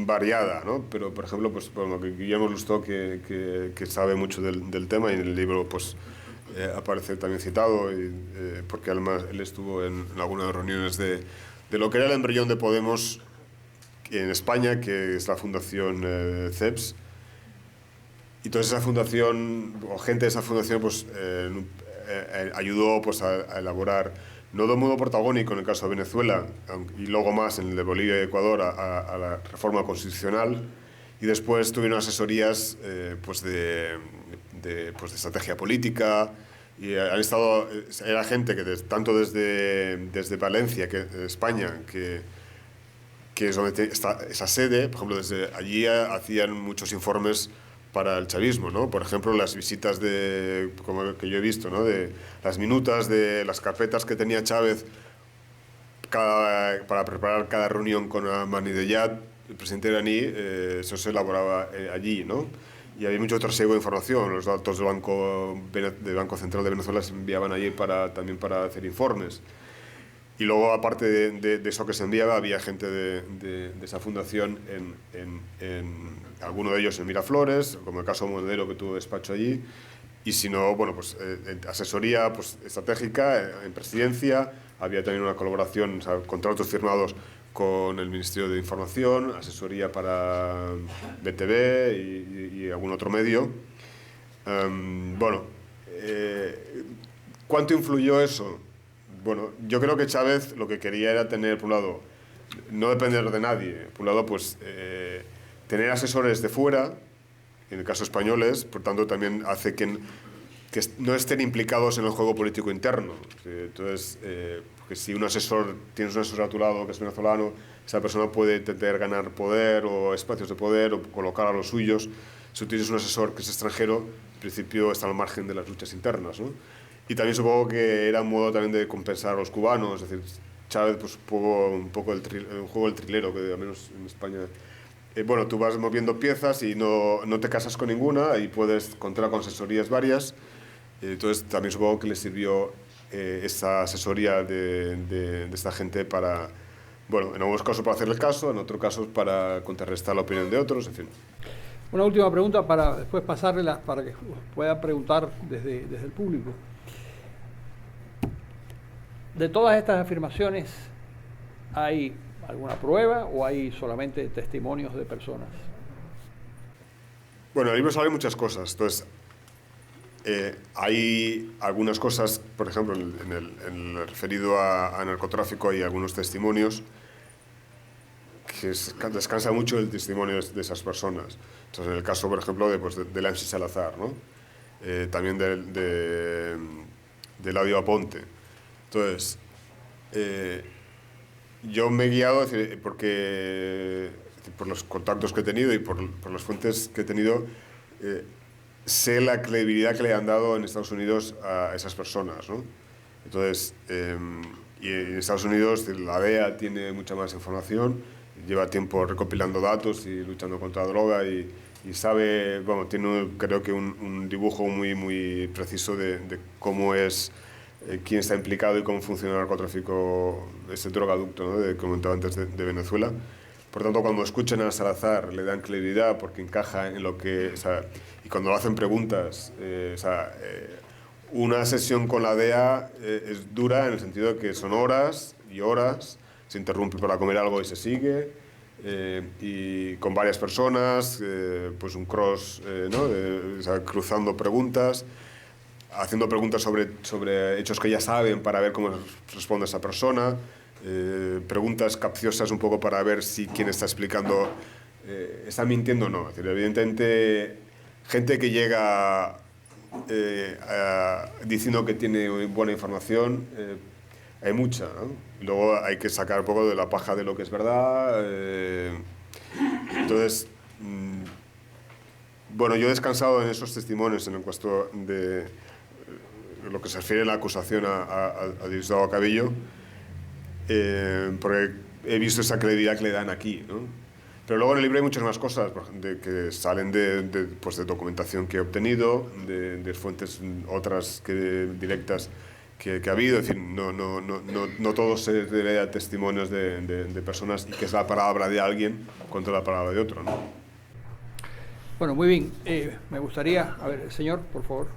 variada, ¿no? Pero, por ejemplo, pues, bueno, Guillermo Lustó, que sabe mucho del tema, y en el libro pues, aparece también citado, porque además él estuvo en algunas reuniones de lo que era el embrión de Podemos en España, que es la Fundación CEPS. Y entonces esa fundación, o gente de esa fundación, pues ayudó pues, a elaborar no de un modo protagónico en el caso de Venezuela, y luego más en el de Bolivia y Ecuador a la reforma constitucional, y después tuvieron asesorías pues de estrategia política, y han estado, era gente que tanto desde Valencia, España, que es donde está esa sede, por ejemplo, desde allí hacían muchos informes para el chavismo, ¿no? Por ejemplo, las visitas como que yo he visto, ¿no? De las minutas de las carpetas que tenía Chávez para preparar cada reunión con Ahmadinejad, el presidente iraní, eso se elaboraba allí, ¿no? Y había mucho trasiego de información. Los datos del Banco Central de Venezuela se enviaban allí también para hacer informes. Y luego, aparte de eso que se enviaba, había gente de esa fundación, alguno de ellos en Miraflores, como el caso Monedero, que tuvo despacho allí, y si no, bueno, pues asesoría pues, estratégica en presidencia, había también una colaboración, o sea, contratos firmados con el Ministerio de Información, asesoría para BTV y algún otro medio. ¿Cuánto influyó eso? Bueno, yo creo que Chávez lo que quería era tener, por un lado, no depender de nadie, por un lado, pues tener asesores de fuera, en el caso españoles, por tanto también hace que no estén implicados en el juego político interno. Entonces, porque si tienes un asesor a tu lado que es venezolano, esa persona puede intentar ganar poder o espacios de poder o colocar a los suyos. Si tienes un asesor que es extranjero, en principio está al margen de las luchas internas, ¿no? Y también supongo que era un modo también de compensar a los cubanos, es decir, Chávez pues jugó un poco el juego del trilero, que al menos en España... bueno, tú vas moviendo piezas y no te casas con ninguna y puedes contar con asesorías varias. Entonces también supongo que le sirvió esa asesoría de esta gente para, bueno, en algunos casos para hacerle caso, en otros casos para contrarrestar la opinión de otros, en fin. Una última pregunta para después pasárselas para que pueda preguntar desde el público. De todas estas afirmaciones, ¿hay alguna prueba o hay solamente testimonios de personas? Bueno, en el libro salen muchas cosas. Entonces, hay algunas cosas, por ejemplo, en el referido a narcotráfico hay algunos testimonios que descansa mucho el testimonio de esas personas. Entonces, en el caso, por ejemplo, de Lamsi Salazar, ¿no? También de Eladio Aponte. Entonces, yo me he guiado porque por los contactos que he tenido y por las fuentes que he tenido, sé la credibilidad que le han dado en Estados Unidos a esas personas, ¿no? Entonces, y en Estados Unidos la DEA tiene mucha más información, lleva tiempo recopilando datos y luchando contra la droga y sabe, bueno, tiene creo que un dibujo muy, muy preciso de cómo es, quién está implicado y cómo funciona el narcotráfico, ese drogaducto, ¿no? Que comentaba antes de Venezuela. Por tanto, cuando escuchan a Salazar le dan credibilidad porque encaja en lo que... O sea, y cuando hacen preguntas, una sesión con la DEA es dura en el sentido de que son horas y horas, se interrumpe para comer algo y se sigue, y con varias personas, pues un cross, ¿no? O sea, cruzando preguntas, haciendo preguntas sobre hechos que ya saben para ver cómo responde esa persona, preguntas capciosas un poco para ver si quien está explicando está mintiendo o no. Es decir, evidentemente, gente que llega diciendo que tiene buena información, hay mucha, ¿no? Luego hay que sacar un poco de la paja de lo que es verdad. Entonces, bueno, yo he descansado en esos testimonios en el cuestión de lo que se refiere a la acusación a Diosdado Cabello, porque he visto esa credibilidad que le dan aquí, ¿no? Pero luego en el libro hay muchas más cosas que salen de documentación que he obtenido, de fuentes otras directas que ha habido. Es decir, no todo se debe a testimonios de personas y que es la palabra de alguien contra la palabra de otro, ¿no? Bueno, muy bien. Me gustaría... A ver, señor, por favor.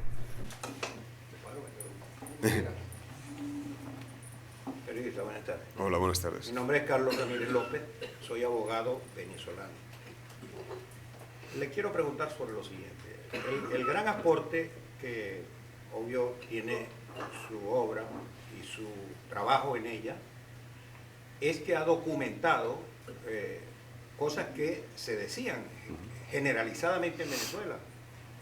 Periodista, buenas tardes. Hola, buenas tardes. Mi nombre es Carlos Ramírez López, soy abogado venezolano. Le quiero preguntar sobre lo siguiente. El gran aporte que, obvio, tiene su obra y su trabajo en ella es que ha documentado cosas que se decían generalizadamente en Venezuela.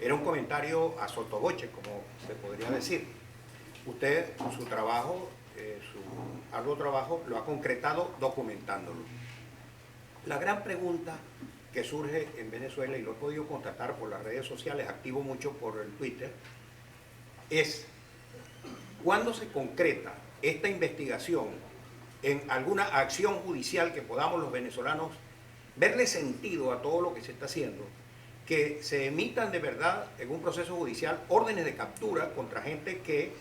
Era un comentario a sottovoce, como se podría decir. Usted, su trabajo, su arduo trabajo, lo ha concretado documentándolo. La gran pregunta que surge en Venezuela, y lo he podido constatar por las redes sociales, activo mucho por el Twitter, es ¿cuándo se concreta esta investigación en alguna acción judicial que podamos los venezolanos verle sentido a todo lo que se está haciendo, que se emitan de verdad en un proceso judicial órdenes de captura contra gente que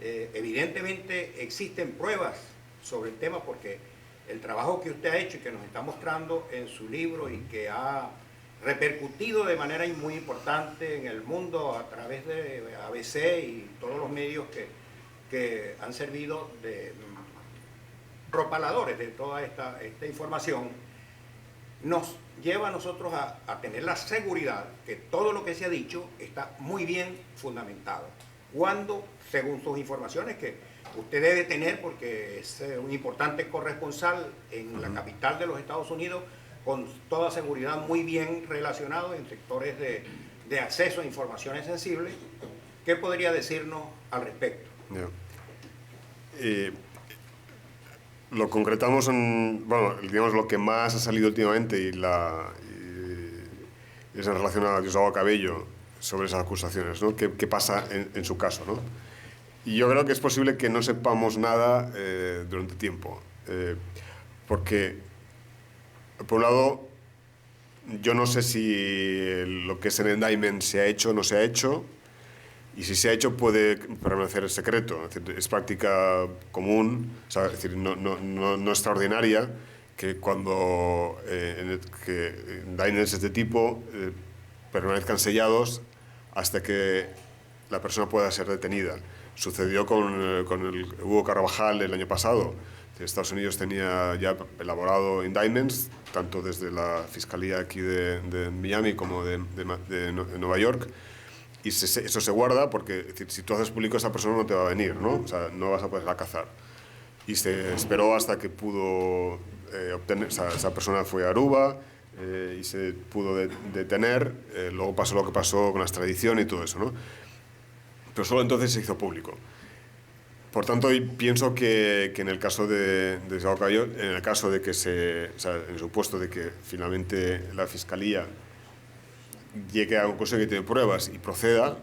evidentemente existen pruebas sobre el tema, porque el trabajo que usted ha hecho y que nos está mostrando en su libro y que ha repercutido de manera muy importante en el mundo a través de ABC y todos los medios que han servido de propaladores de toda esta información, nos lleva a nosotros a tener la seguridad que todo lo que se ha dicho está muy bien fundamentado. Cuando, según sus informaciones, que usted debe tener porque es un importante corresponsal en la capital de los Estados Unidos, con toda seguridad muy bien relacionado en sectores de acceso a informaciones sensibles, ¿qué podría decirnos al respecto? Lo concretamos en, bueno, digamos, lo que más ha salido últimamente y es en relación a Diosdado Cabello sobre esas acusaciones, ¿no? ¿Qué pasa en su caso, ¿no? Y yo creo que es posible que no sepamos nada durante tiempo, porque, por un lado, yo no sé si lo que es el indictment se ha hecho o no se ha hecho, y si se ha hecho puede permanecer en secreto. Es decir, es práctica común, o sea, es decir, no extraordinaria, que cuando que indictments de este tipo permanezcan sellados hasta que la persona pueda ser detenida. Sucedió con el Hugo Carvajal el año pasado. Estados Unidos tenía ya elaborado indictments, tanto desde la Fiscalía aquí de Miami como de Nueva York, y eso se guarda porque es decir, si tú haces público, esa persona no te va a venir, ¿no? O sea, no vas a poderla cazar. Y se esperó hasta que pudo obtener, o sea, esa persona fue a Aruba y se pudo detener, luego pasó lo que pasó con la extradición y todo eso, ¿no? Pero solo entonces se hizo público. Por tanto, pienso que en el caso de Diosdado Cabello, en el caso de que o sea, en el supuesto de que finalmente la Fiscalía llegue a un conclusión que tiene pruebas y proceda,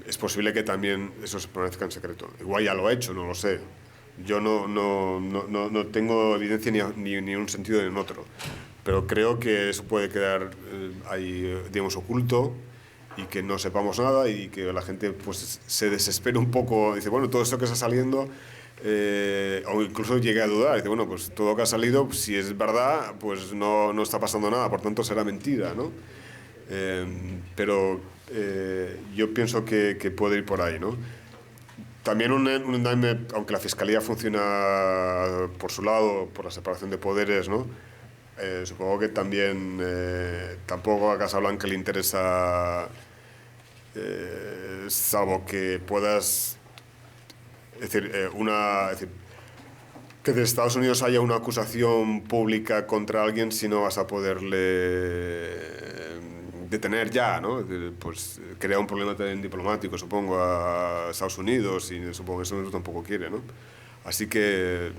es posible que también eso se permanezca en secreto. Igual ya lo ha hecho, no lo sé. Yo no tengo evidencia ni en un sentido ni en otro. Pero creo que eso puede quedar ahí, digamos, oculto, y que no sepamos nada y que la gente pues se desespere un poco, dice, bueno, todo esto que está saliendo, o incluso llegue a dudar, dice, bueno, pues todo lo que ha salido, pues, si es verdad, pues no está pasando nada, por tanto será mentira, ¿no? Pero yo pienso que puede ir por ahí, ¿no? También un indictment, aunque la Fiscalía funciona por su lado, por la separación de poderes, ¿no? Supongo que también tampoco a Casablanca le interesa, salvo que puedas, es decir, que de Estados Unidos haya una acusación pública contra alguien, si no vas a poderle detener ya, ¿no? Pues crea un problema también diplomático, supongo, a Estados Unidos, y supongo que Estados Unidos tampoco quiere, ¿no? Así que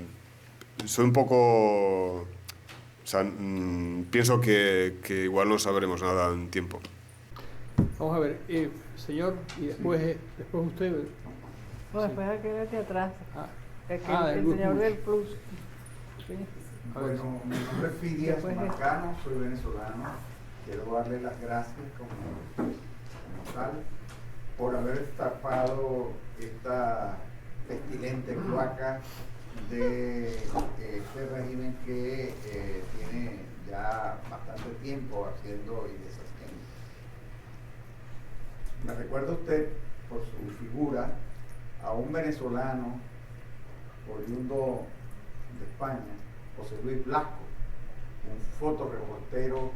soy un poco... O sea, pienso que igual no sabremos nada en tiempo. Vamos a ver, señor, y después usted. No, después aquel de atrás. El del señor Plus. del Plus. Sí. Bueno, mi nombre es Fidias Marcano, soy venezolano. Quiero darle las gracias como tal por haber destapado esta pestilente cloaca de este régimen que tiene ya bastante tiempo haciendo y deshaciendo. Me recuerda usted, por su figura, a un venezolano oriundo de España, José Luis Blasco, un fotoreportero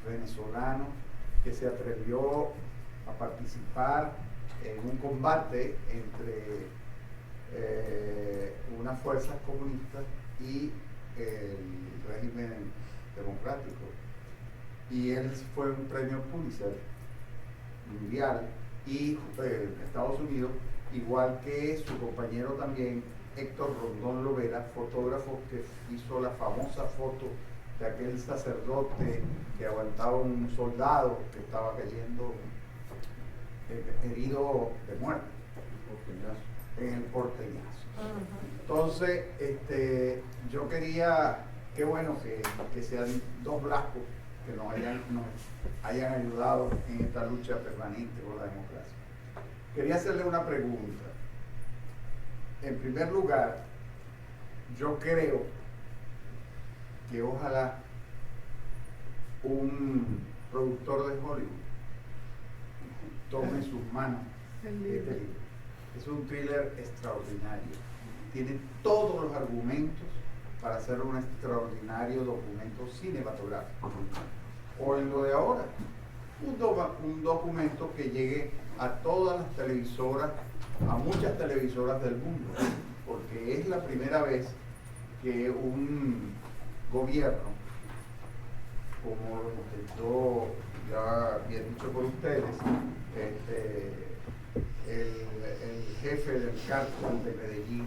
venezolano que se atrevió a participar en un combate entre unas fuerzas comunistas y el régimen democrático. Y él fue un premio Pulitzer mundial y Estados Unidos, igual que su compañero también, Héctor Rondón Lovera, fotógrafo que hizo la famosa foto de aquel sacerdote que aguantaba un soldado que estaba cayendo herido de muerte en el Porteñazo. Entonces, yo quería, qué bueno que sean dos blancos que nos hayan ayudado en esta lucha permanente por la democracia. Quería hacerle una pregunta. En primer lugar, yo creo que ojalá un productor de Hollywood tome en sus manos este libro. Es un thriller extraordinario. Tiene todos los argumentos para hacer un extraordinario documento cinematográfico. O en lo de ahora, un documento que llegue a todas las televisoras, a muchas televisoras del mundo, porque es la primera vez que un gobierno, como lo intentó, ya bien dicho por ustedes, el jefe del cártel de Medellín,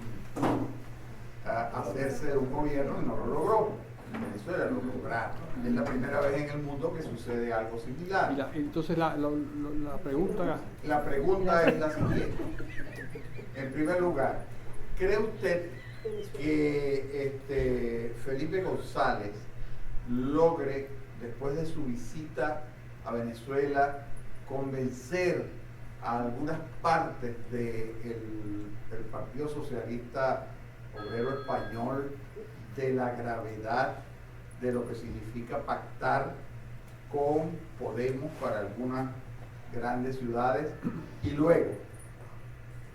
hacerse de un gobierno y no lo logró. En Venezuela lo lograron. Es la primera vez en el mundo que sucede algo similar. Mira, entonces la pregunta... La pregunta es la siguiente. En primer lugar, ¿cree usted que Felipe González logre, después de su visita a Venezuela, convencer a algunas partes del Partido Socialista Obrero Español de la gravedad de lo que significa pactar con Podemos para algunas grandes ciudades? Y luego,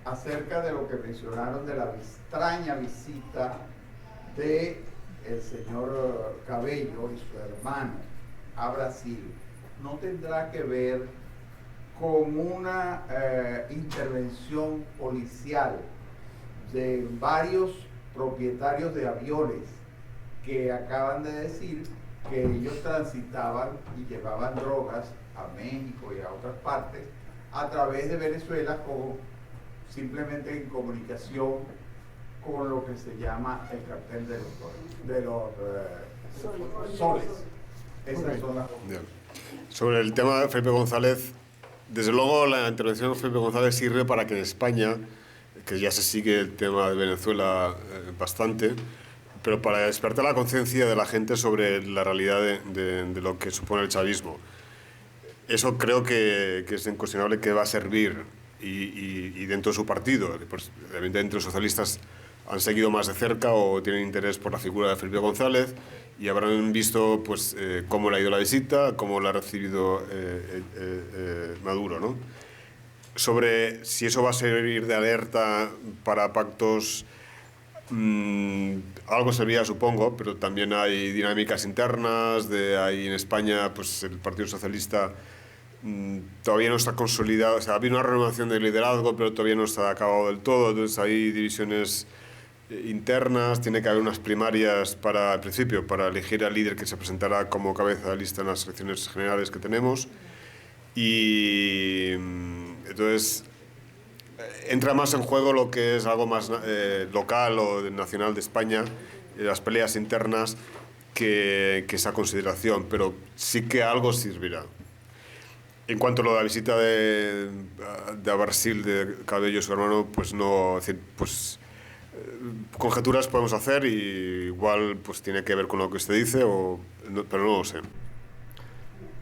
acerca de lo que mencionaron de la extraña visita de el señor Cabello y su hermano a Brasil, ¿no tendrá que ver con una intervención policial de varios propietarios de aviones que acaban de decir que ellos transitaban y llevaban drogas a México y a otras partes a través de Venezuela, como simplemente en comunicación con lo que se llama el cartel de los soles? Esas son las cosas. Sobre el tema de Felipe González, desde luego la intervención de Felipe González sirve para que en España, que ya se sigue el tema de Venezuela bastante, pero para despertar la conciencia de la gente sobre la realidad de lo que supone el chavismo. Eso creo que es incuestionable que va a servir, y dentro de su partido, pues, evidentemente los socialistas han seguido más de cerca o tienen interés por la figura de Felipe González y habrán visto pues, cómo le ha ido la visita, cómo la ha recibido Maduro, ¿no? Sobre si eso va a servir de alerta para pactos, algo servía, supongo, pero también hay dinámicas internas, hay en España pues, el Partido Socialista todavía no está consolidado, o sea, ha habido una renovación de liderazgo, pero todavía no está acabado del todo, entonces hay divisiones internas, tiene que haber unas primarias al principio, para elegir al líder que se presentará como cabeza de lista en las elecciones generales que tenemos, y entonces entra más en juego lo que es algo más local o nacional de España, las peleas internas, que esa consideración, pero sí que algo servirá. En cuanto a lo de la visita de Brasil de Cabello y su hermano, pues no, es decir, pues conjeturas podemos hacer y igual pues tiene que ver con lo que usted dice, pero no lo sé.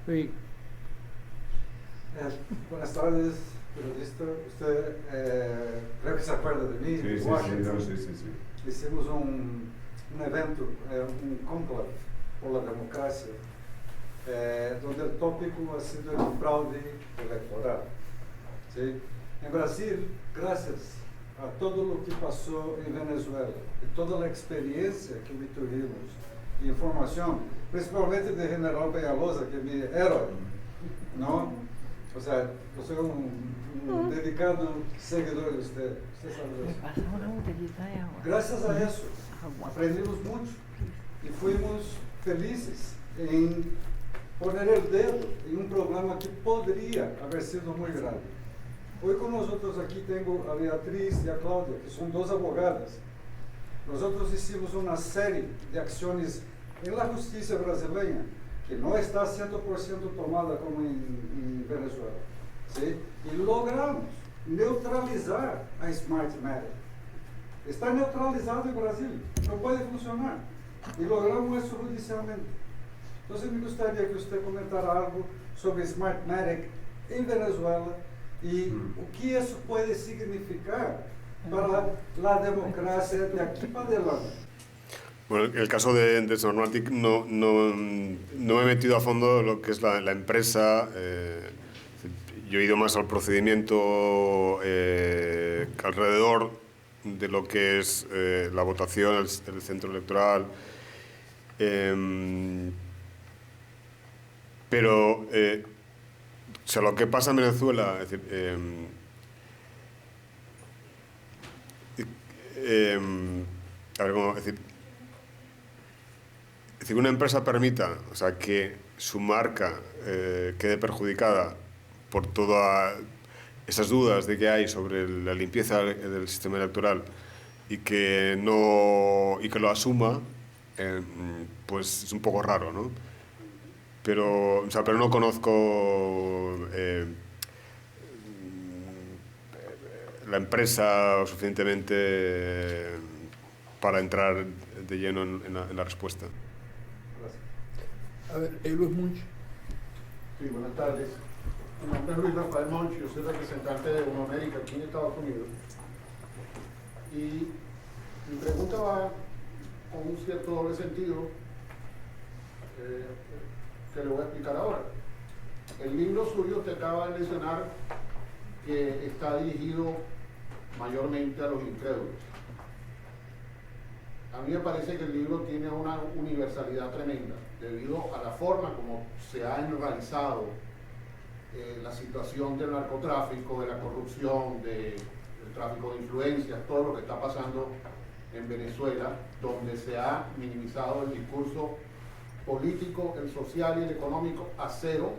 Sí. Buenas tardes, periodista. Usted creo que se acuerda de mí, de Washington. Sí. Hicimos un evento, un conclave por la democracia, donde el tópico ha sido el fraude electoral. ¿Sí? En Brasil, gracias a todo lo que pasó en Venezuela y toda la experiencia que tuvimos, información, principalmente de General Peñalosa, que es mi héroe, ¿no? O sea, yo soy un dedicado seguidor de usted. Usted sabe eso. Gracias a eso, aprendimos mucho y fuimos felices en poner el dedo en un problema que podría haber sido muy grave. Hoy con nosotros aquí tengo a Beatriz y a Cláudia, que son dos abogadas. Nosotros hicimos una serie de acciones en la justicia brasileña que no está 100% tomada como en Venezuela, ¿sí? Y logramos neutralizar a Smart Matter. Está neutralizado en Brasil, no puede funcionar. Y logramos eso judicialmente. Entonces me gustaría que usted comentara algo sobre Smartmatic en Venezuela y o que eso puede significar para la democracia de aquí para adelante. Bueno, en el caso de Smartmatic no me he metido a fondo lo que es la empresa. Yo he ido más al procedimiento alrededor de lo que es la votación, el centro electoral. Pero o sea, lo que pasa en Venezuela, es decir, a ver, ¿cómo decir? Es decir, una empresa permita, o sea, que su marca quede perjudicada por todas esas dudas de que hay sobre la limpieza del sistema electoral y que lo asuma, pues es un poco raro, ¿no? Pero no conozco la empresa suficientemente para entrar de lleno en la respuesta. A ver, Luis Munch. Sí, buenas tardes. Mi nombre es Luis Rafael Monch, yo soy representante de Unamérica aquí en Estados Unidos. Y mi pregunta va con un cierto doble sentido que le voy a explicar ahora. El libro suyo te acaba de mencionar que está dirigido mayormente a los incrédulos. A mí me parece que el libro tiene una universalidad tremenda debido a la forma como se ha enraizado la situación del narcotráfico, de la corrupción, del tráfico de influencias, todo lo que está pasando en Venezuela, donde se ha minimizado el discurso político, el social y el económico a cero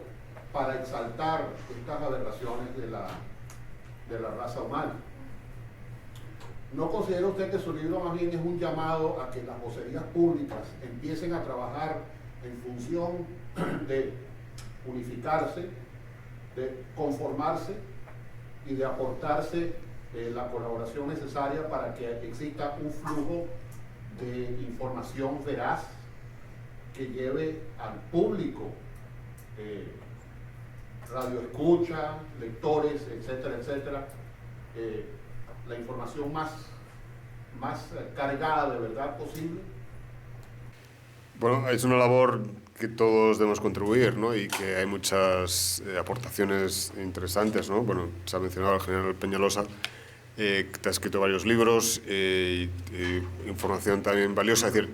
para exaltar estas aberraciones de la raza humana. ¿No considera usted que su libro más bien es un llamado a que las vocerías públicas empiecen a trabajar en función de unificarse, de conformarse y de aportarse la colaboración necesaria para que exista un flujo de información veraz que lleve al público, radioescucha, lectores, etcétera, etcétera, la información más cargada de verdad posible? Bueno, es una labor que todos debemos contribuir, ¿no? Y que hay muchas aportaciones interesantes, ¿no? Bueno, se ha mencionado al general Peñalosa, que ha escrito varios libros, información también valiosa. Es decir,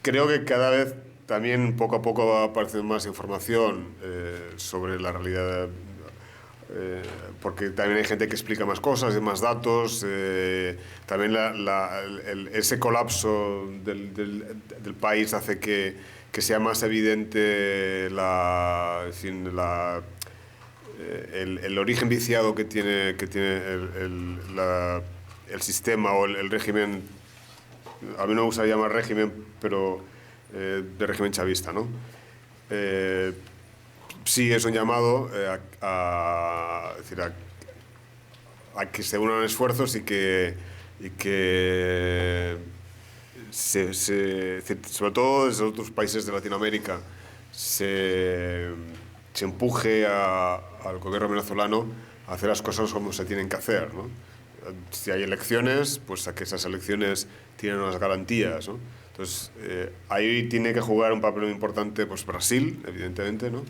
creo que cada vez también poco a poco va apareciendo más información sobre la realidad, porque también hay gente que explica más cosas, más datos, también ese colapso del país hace que sea más evidente el origen viciado que tiene el sistema o el régimen. A mí no me gusta llamar régimen, pero de régimen chavista, ¿no? Sí, es un llamado a que se unan esfuerzos y que sobre todo desde otros países de Latinoamérica se empuje al gobierno venezolano a hacer las cosas como se tienen que hacer, ¿no? Si hay elecciones, pues a que esas elecciones tienen unas garantías, ¿no? Entonces, ahí tiene que jugar un papel muy importante, pues Brasil, evidentemente, ¿no?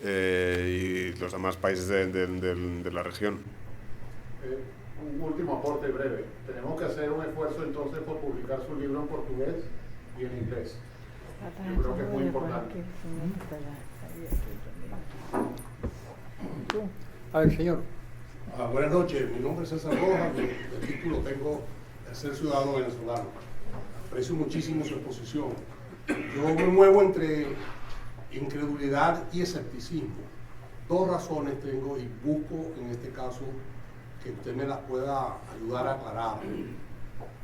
Y los demás países de la región. Un último aporte breve. Tenemos que hacer un esfuerzo entonces por publicar su libro en portugués y en inglés. Yo creo que es muy importante. A ver, señor. Buenas noches, mi nombre es César Rojas, el título tengo de ser ciudadano venezolano. Aprecio muchísimo su exposición. Yo me muevo entre incredulidad y escepticismo. Dos razones tengo y busco en este caso que usted me las pueda ayudar a aclarar.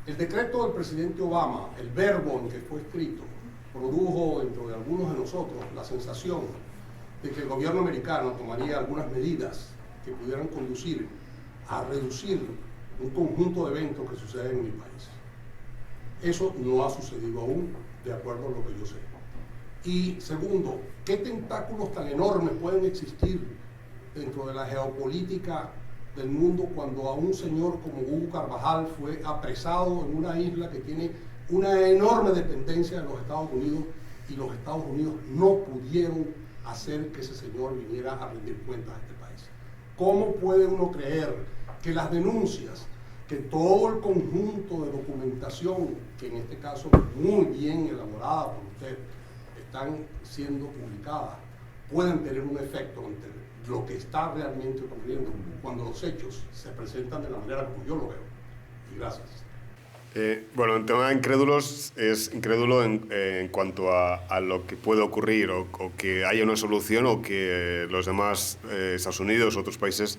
El decreto del presidente Obama, el verbo en que fue escrito, produjo dentro de algunos de nosotros la sensación de que el gobierno americano tomaría algunas medidas que pudieran conducir a reducir un conjunto de eventos que suceden en mi país. Eso no ha sucedido aún, de acuerdo a lo que yo sé. Y segundo, ¿qué tentáculos tan enormes pueden existir dentro de la geopolítica del mundo cuando a un señor como Hugo Carvajal fue apresado en una isla que tiene una enorme dependencia de los Estados Unidos y los Estados Unidos no pudieron hacer que ese señor viniera a rendir cuentas a este país? ¿Cómo puede uno creer que las denuncias, que todo el conjunto de documentación, que en este caso muy bien elaborada por usted, están siendo publicadas, pueden tener un efecto entre lo que está realmente ocurriendo cuando los hechos se presentan de la manera como yo lo veo? Y gracias. Bueno, el tema de incrédulos es incrédulo en cuanto a lo que puede ocurrir o que haya una solución o que los demás, Estados Unidos, otros países...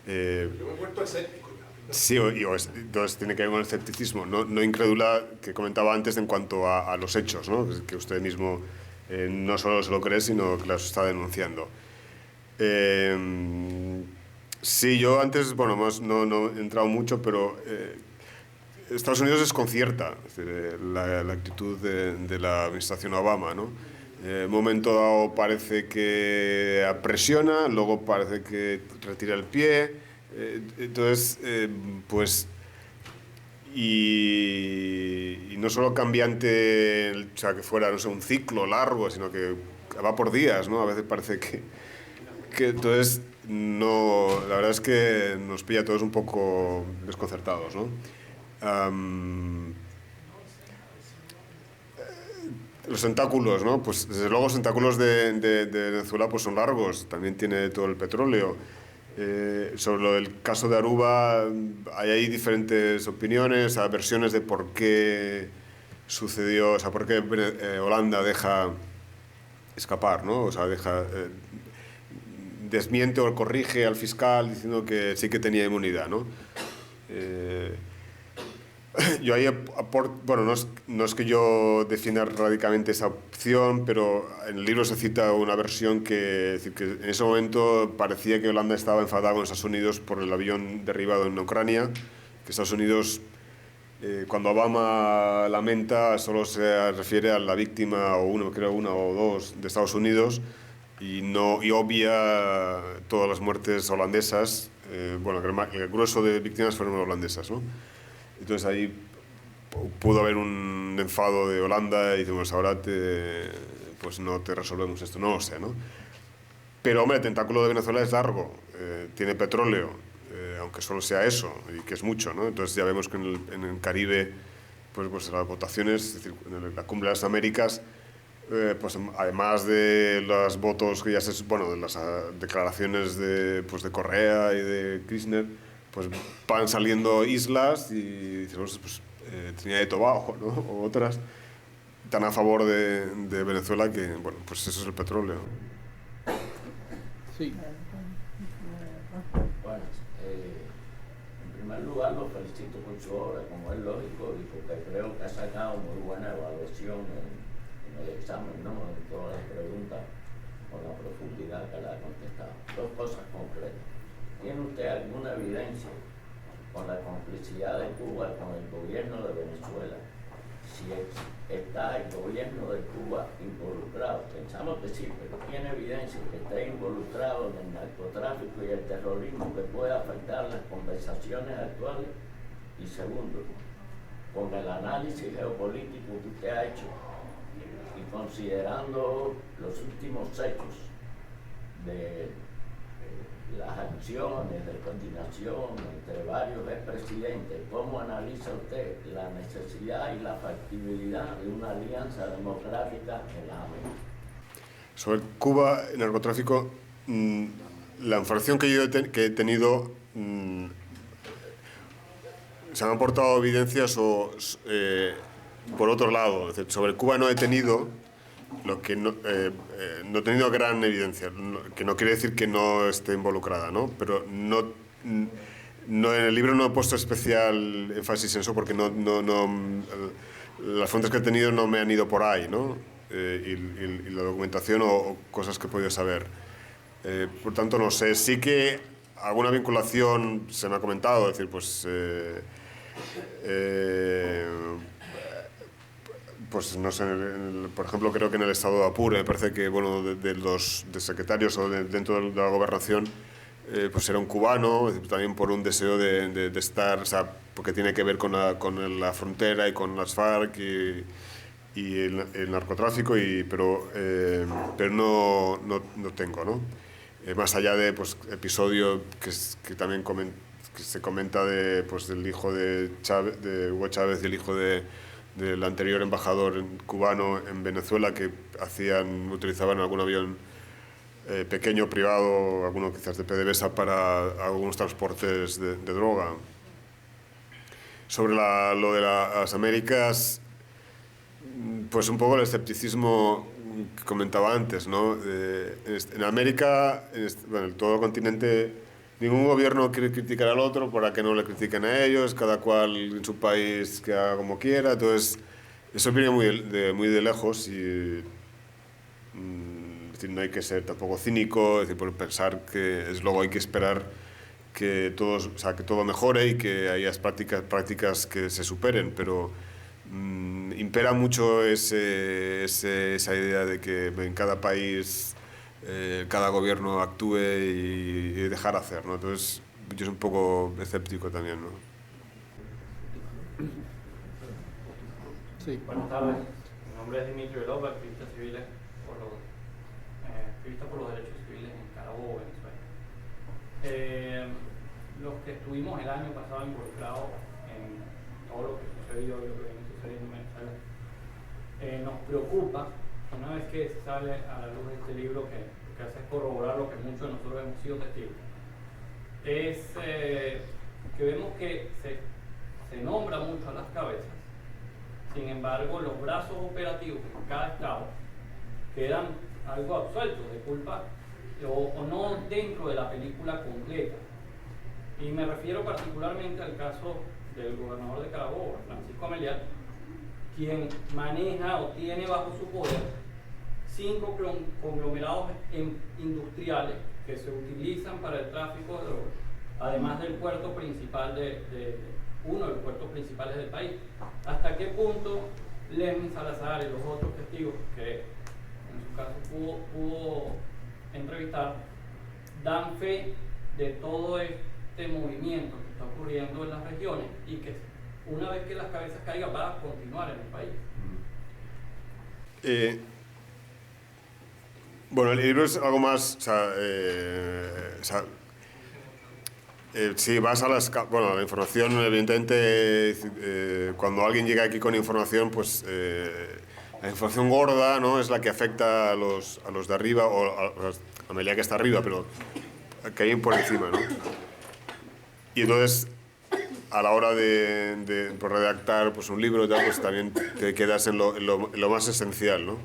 Yo me he vuelto escéptico. Sí, entonces tiene que ver con el escepticismo, no incrédula que comentaba antes en cuanto a los hechos, ¿no? Que usted mismo no solo se lo cree, sino que los está denunciando. Sí, yo antes, bueno, más no he entrado mucho, pero Estados Unidos desconcierta, es decir, la actitud de la administración Obama, ¿no? En un momento dado parece que presiona, luego parece que retira el pie, entonces, pues, y no solo cambiante, o sea, que fuera, no sé, un ciclo largo, sino que va por días, ¿no? A veces parece que entonces, no, la verdad es que nos pilla a todos un poco desconcertados, ¿no? Los tentáculos, ¿no? Pues desde luego los tentáculos de Venezuela pues son largos, también tiene todo el petróleo. Sobre el caso de Aruba hay diferentes opiniones, versiones de por qué sucedió, o sea, por qué Holanda deja escapar, ¿no? O sea, desmiente o corrige al fiscal diciendo que sí que tenía inmunidad, ¿no? Yo ahí bueno, no es que yo defienda radicalmente esa opción, pero en el libro se cita una versión que, es decir, que en ese momento parecía que Holanda estaba enfadada con Estados Unidos por el avión derribado en Ucrania, que Estados Unidos, cuando Obama lamenta, solo se refiere a la víctima, o una o dos, de Estados Unidos, y obvia todas las muertes holandesas. Bueno, el grueso de víctimas fueron holandesas, ¿no? Entonces ahí pudo haber un enfado de Holanda y decimos, ahora pues no te resolvemos esto, no lo sé, ¿no? Pero, hombre, el tentáculo de Venezuela es largo, tiene petróleo, aunque solo sea eso, y que es mucho, ¿no? Entonces ya vemos que en el Caribe, pues las votaciones, es decir, en la Cumbre de las Américas, pues además de los votos que ya de las declaraciones de Correa y de Kirchner, pues van saliendo islas y decimos, pues Trinidad y Tobago, ¿no? O otras, tan a favor de Venezuela que, bueno, pues eso es el petróleo. Sí. Bueno, en primer lugar lo felicito por su obra, como es lógico, y porque creo que ha sacado muy buena evaluación en el examen, ¿no? En todas las preguntas, con la profundidad que la ha contestado. Dos cosas concretas. ¿Tiene usted alguna evidencia con la complicidad de Cuba con el gobierno de Venezuela? Si está el gobierno de Cuba involucrado, pensamos que sí, pero ¿tiene evidencia que esté involucrado en el narcotráfico y el terrorismo que pueda afectar las conversaciones actuales? Y segundo, con el análisis geopolítico que usted ha hecho y considerando los últimos hechos de las acciones de coordinación entre varios expresidentes, ¿cómo analiza usted la necesidad y la factibilidad de una alianza democrática en la América? Sobre Cuba, el narcotráfico, la información que yo que he tenido, se han aportado evidencias por otro lado. Es decir, sobre Cuba no he tenido, no he tenido gran evidencia, que no quiere decir que no esté involucrada, ¿no? Pero no, en el libro no he puesto especial énfasis en eso porque las fuentes que he tenido no me han ido por ahí, ¿no? Y la documentación o cosas que he podido saber. Por tanto, no sé, sí que alguna vinculación se me ha comentado, es decir, pues no sé, por ejemplo, creo que en el estado de Apure, me parece que, bueno, de los secretarios o dentro de la gobernación, pues era un cubano, es decir, también por un deseo de estar, o sea, porque tiene que ver con la frontera y con las FARC y el narcotráfico, pero no tengo, ¿no? Más allá de, pues, episodio que también que se comenta del hijo de Hugo Chávez y el hijo del anterior embajador cubano en Venezuela, que utilizaban algún avión pequeño, privado, alguno quizás de PDVSA, para algunos transportes de droga. Sobre lo de las Américas, pues un poco el escepticismo que comentaba antes, ¿no? En América, en todo el continente, ningún gobierno quiere criticar al otro para que no le critiquen a ellos, cada cual en su país que haga como quiera. Entonces, eso viene muy de lejos y es decir, no hay que ser tampoco cínico, es decir, por pensar que desde luego hay que esperar que todo mejore y que haya prácticas que se superen, pero impera mucho esa idea de que en cada país cada gobierno actúe y dejar hacer, ¿no? Entonces yo soy un poco escéptico también, ¿no? Sí. Buenas tardes, mi nombre es Dimitri López, activista por los derechos civiles en Carabobo, Venezuela. Los que estuvimos el año pasado involucrados en todo lo que sucedió y lo que viene sucediendo en Venezuela, nos preocupa, una vez que sale a la luz de este libro, que hace es corroborar lo que muchos de nosotros hemos sido testigos, es que vemos que se nombra mucho a las cabezas, sin embargo los brazos operativos en cada estado quedan algo absueltos de culpa o no dentro de la película completa. Y me refiero particularmente al caso del gobernador de Carabobo, Francisco Ameliat, quien maneja o tiene bajo su poder 5 conglomerados industriales que se utilizan para el tráfico de drogas, además del puerto principal uno de los puertos principales del país. ¿Hasta qué punto Lesmin Salazar y los otros testigos que en su caso pudo entrevistar dan fe de todo este movimiento que está ocurriendo en las regiones y que una vez que las cabezas caigan va a continuar en el país? Bueno, el libro es algo más, si vas a la información, evidentemente, cuando alguien llega aquí con información, pues la información gorda, ¿no?, es la que afecta a los de arriba, o a Amelia, que está arriba, pero que hay por encima, ¿no? Y entonces, a la hora de redactar, pues, un libro, pues también te quedas en lo más esencial, ¿no?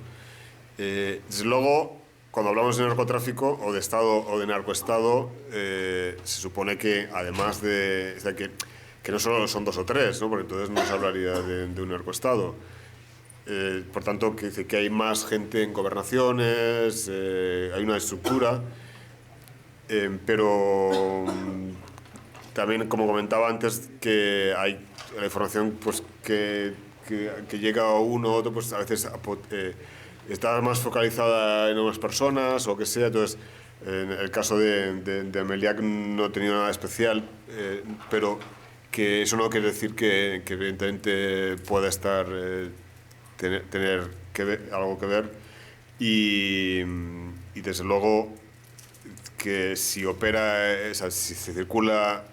Desde luego, cuando hablamos de narcotráfico o de Estado o de narcoestado, se supone que además que no solo son 2 o 3, ¿no?, porque entonces no se hablaría de un narcoestado. Por tanto, que hay más gente en gobernaciones, hay una estructura, pero también, como comentaba antes, que hay la información, pues, que llega a uno u otro, pues a veces está más focalizada en unas personas o que sea. Entonces, en el caso de Ameliak no he tenido nada especial, pero que eso no quiere decir que evidentemente pueda tener algo que ver, y desde luego que si si se circula,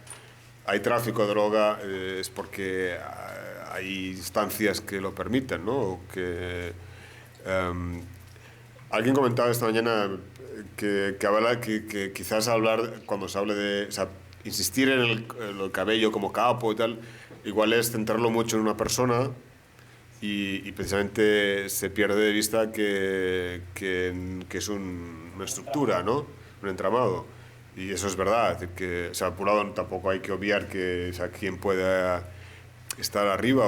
hay tráfico de droga, es porque hay instancias que lo permiten, ¿no? Alguien comentaba esta mañana habla que quizás hablar, cuando se hable de... O sea, insistir en el Cabello como capo y tal, igual es centrarlo mucho en una persona y precisamente se pierde de vista que es una estructura, ¿no? Un entramado. Y eso es verdad. Es decir, que, o sea, por un lado tampoco hay que obviar que, o sea, quién pueda estar arriba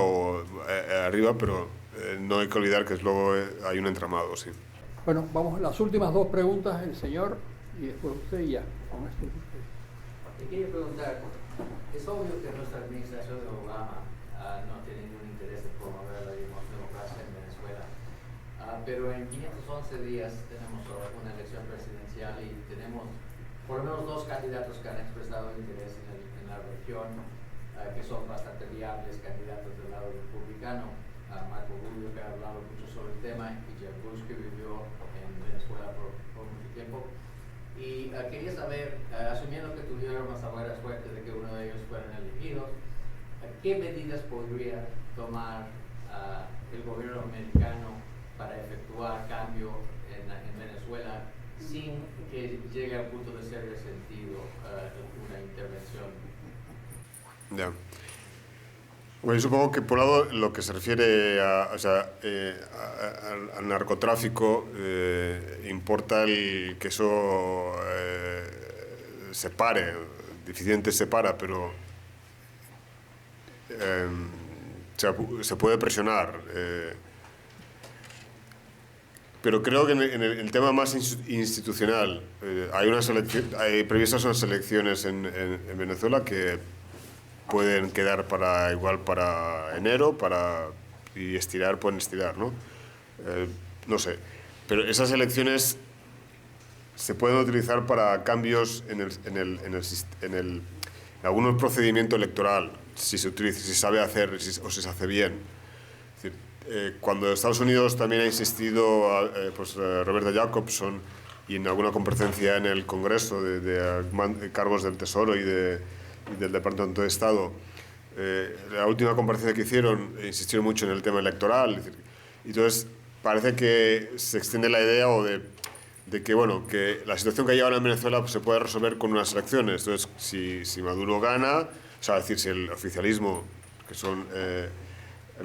pero no hay que olvidar que luego hay un entramado, sí. Bueno, vamos a las últimas dos preguntas, el señor y después usted y ya. Con esto. Te quería preguntar, es obvio que nuestra administración de Obama no tiene ningún interés en promover la democracia en Venezuela, pero en 511 días tenemos una elección presidencial y tenemos por lo menos dos candidatos que han expresado interés en la región, que son bastante viables candidatos del lado republicano, Marco Rubio, que ha hablado mucho sobre el tema, y Jeb Bush, que vivió en Venezuela por mucho tiempo. Y quería saber, asumiendo que tuviéramos la buena suerte de que uno de ellos fueran elegidos, ¿qué medidas podría tomar el gobierno americano para efectuar cambio en Venezuela sin que llegue al punto de ser resentido una intervención? Ya. Bueno, yo supongo que por un lado lo que se refiere al narcotráfico importa que eso se pare, difícilmente se para, pero se puede presionar. Pero creo que en el tema más institucional hay previstas unas elecciones en Venezuela que pueden quedar para enero, y pueden estirar, ¿no? No sé. Pero esas elecciones se pueden utilizar para cambios en algún procedimiento electoral, si se sabe hacer o si se hace bien. Es decir, cuando Estados Unidos también ha insistido, Roberta Jacobson, y en alguna comparecencia en el Congreso de cargos del Tesoro y del Departamento de Estado, la última comparecencia que hicieron insistieron mucho en el tema electoral. Entonces parece que se extiende la idea de que, bueno, que la situación que hay ahora en Venezuela pues, se puede resolver con unas elecciones. Entonces, si Maduro gana, o sea, es decir, si el oficialismo, que son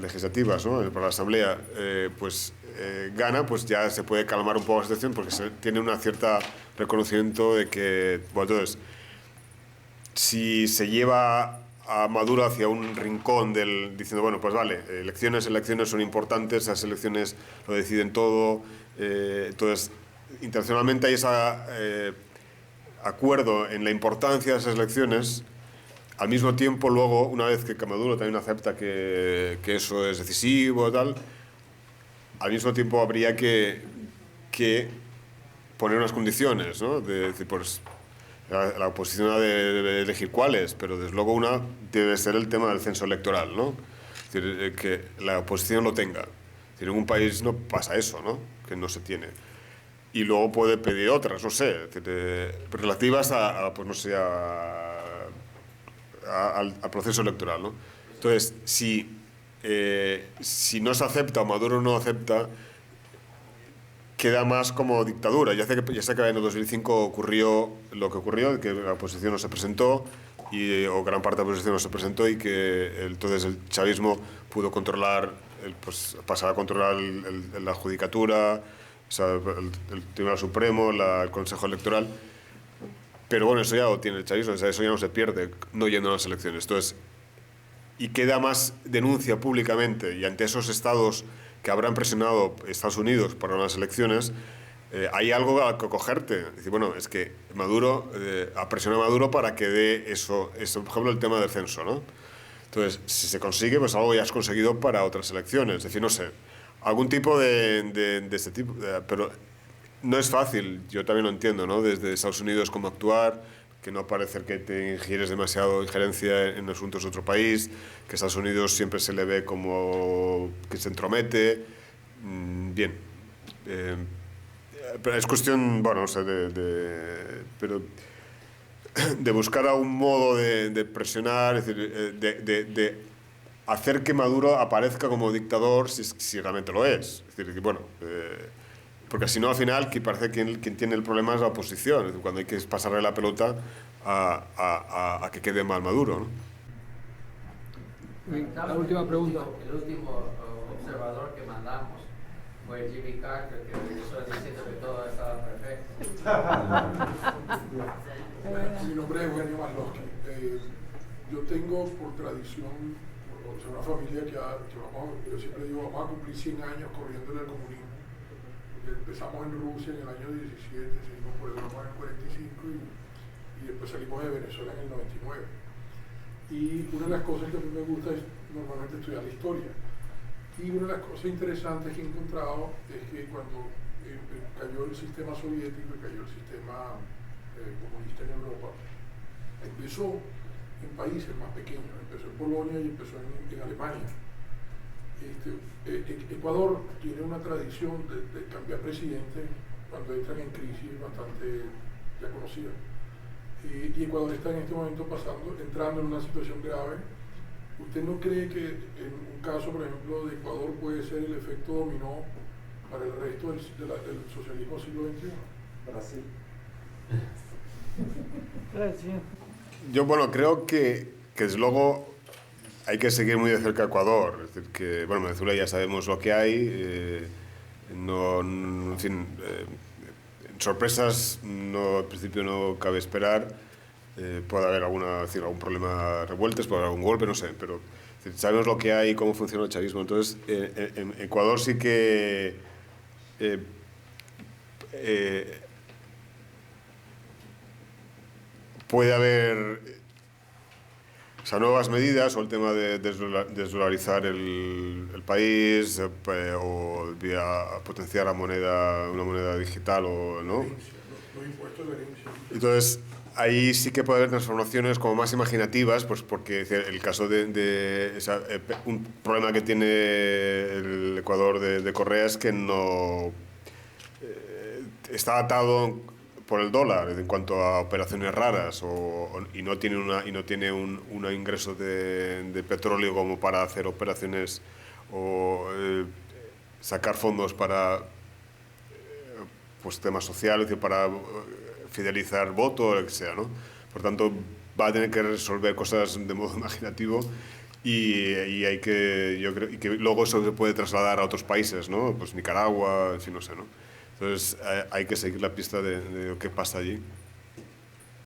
legislativas, ¿no?, para la Asamblea, gana, pues ya se puede calmar un poco la situación porque se tiene una cierta reconocimiento de que, bueno, entonces, si se lleva a Maduro hacia un rincón diciendo, bueno, pues vale, elecciones son importantes, esas elecciones lo deciden todo, entonces internacionalmente hay ese acuerdo en la importancia de esas elecciones. Al mismo tiempo, luego, una vez que Maduro también acepta que eso es decisivo y tal, al mismo tiempo habría que poner unas condiciones, ¿no? De decir, pues, la oposición ha de elegir cuáles, pero desde luego una debe ser el tema del censo electoral, ¿no? Es decir, que la oposición lo tenga. Es decir, en un país no pasa eso, ¿no? Que no se tiene. Y luego puede pedir otras, no sé, relativas al proceso electoral, ¿no? Entonces, si no se acepta o Maduro no acepta, queda más como dictadura. Ya sé que en el 2005 ocurrió lo que ocurrió, que la oposición no se presentó, o gran parte de la oposición no se presentó, y que entonces el chavismo pudo controlar, pasar a controlar la judicatura, o sea, el Tribunal Supremo, el Consejo Electoral. Pero bueno, eso ya lo tiene el chavismo, o sea, eso ya no se pierde no yendo a las elecciones. Entonces, y queda más denuncia públicamente, y ante esos estados que habrán presionado Estados Unidos para unas elecciones, hay algo a que cogerte. Es decir, bueno, es que Maduro ha presionado a Maduro para que dé eso, por ejemplo, el tema del censo, ¿no? Entonces, si se consigue, pues algo ya has conseguido para otras elecciones. Es decir, no sé, algún tipo de este tipo, pero no es fácil, yo también lo entiendo, ¿no? Desde Estados Unidos cómo actuar, que no parece que te ingieres demasiado injerencia en asuntos de otro país, que Estados Unidos siempre se le ve como que se entromete. Bien. Pero es cuestión, bueno, no sé, pero de buscar algún modo de presionar, es decir, de hacer que Maduro aparezca como dictador si realmente lo es. Es decir, que, bueno, porque si no, al final, que parece que quien tiene el problema es la oposición, es decir, cuando hay que pasarle la pelota a que quede más maduro, ¿no? La última pregunta. El último observador que mandamos fue Jimmy Carter, que regresó diciendo que todo estaba perfecto. Mi nombre es Eugenio Malowski. Yo tengo por tradición, o sea, una familia que yo siempre digo, vamos a cumplir 100 años corriendo en el comunismo. Porque empezamos en Rusia en el año 17, seguimos por Europa en el 45 y después salimos de Venezuela en el 99. Y una de las cosas que a mí me gusta es normalmente estudiar la historia. Y una de las cosas interesantes que he encontrado es que cuando cayó el sistema soviético y cayó el sistema comunista en Europa, empezó en países más pequeños, empezó en Polonia y empezó en Alemania. Ecuador tiene una tradición de cambiar presidente cuando entran en crisis bastante ya conocida. Y Ecuador está en este momento entrando en una situación grave. ¿Usted no cree que en un caso, por ejemplo, de Ecuador puede ser el efecto dominó para el resto del socialismo del siglo XXI? Brasil. Yo, bueno, creo que desde luego hay que seguir muy de cerca a Ecuador. Es decir, que, bueno, Venezuela ya sabemos lo que hay. En fin, sorpresas no, al principio no cabe esperar. Puede haber algún problema revueltas, puede haber algún golpe, no sé, pero sabemos lo que hay y cómo funciona el chavismo. Entonces, en Ecuador sí que puede haber nuevas medidas, o el tema de desdolarizar el país, o potenciar una moneda digital, o no. Los impuestos de herencia. Entonces, ahí sí que puede haber transformaciones como más imaginativas, pues porque el caso un problema que tiene el Ecuador de Correa es que no está atado por el dólar en cuanto a operaciones raras, y no tiene un ingreso de petróleo como para hacer operaciones o sacar fondos para pues temas sociales, para fidelizar voto o lo que sea, ¿no? Por tanto, va a tener que resolver cosas de modo imaginativo, y hay que, yo creo, y que luego eso se puede trasladar a otros países, ¿no? Pues Nicaragua, en fin, no sé, ¿no? Entonces hay que seguir la pista de lo que pasa allí.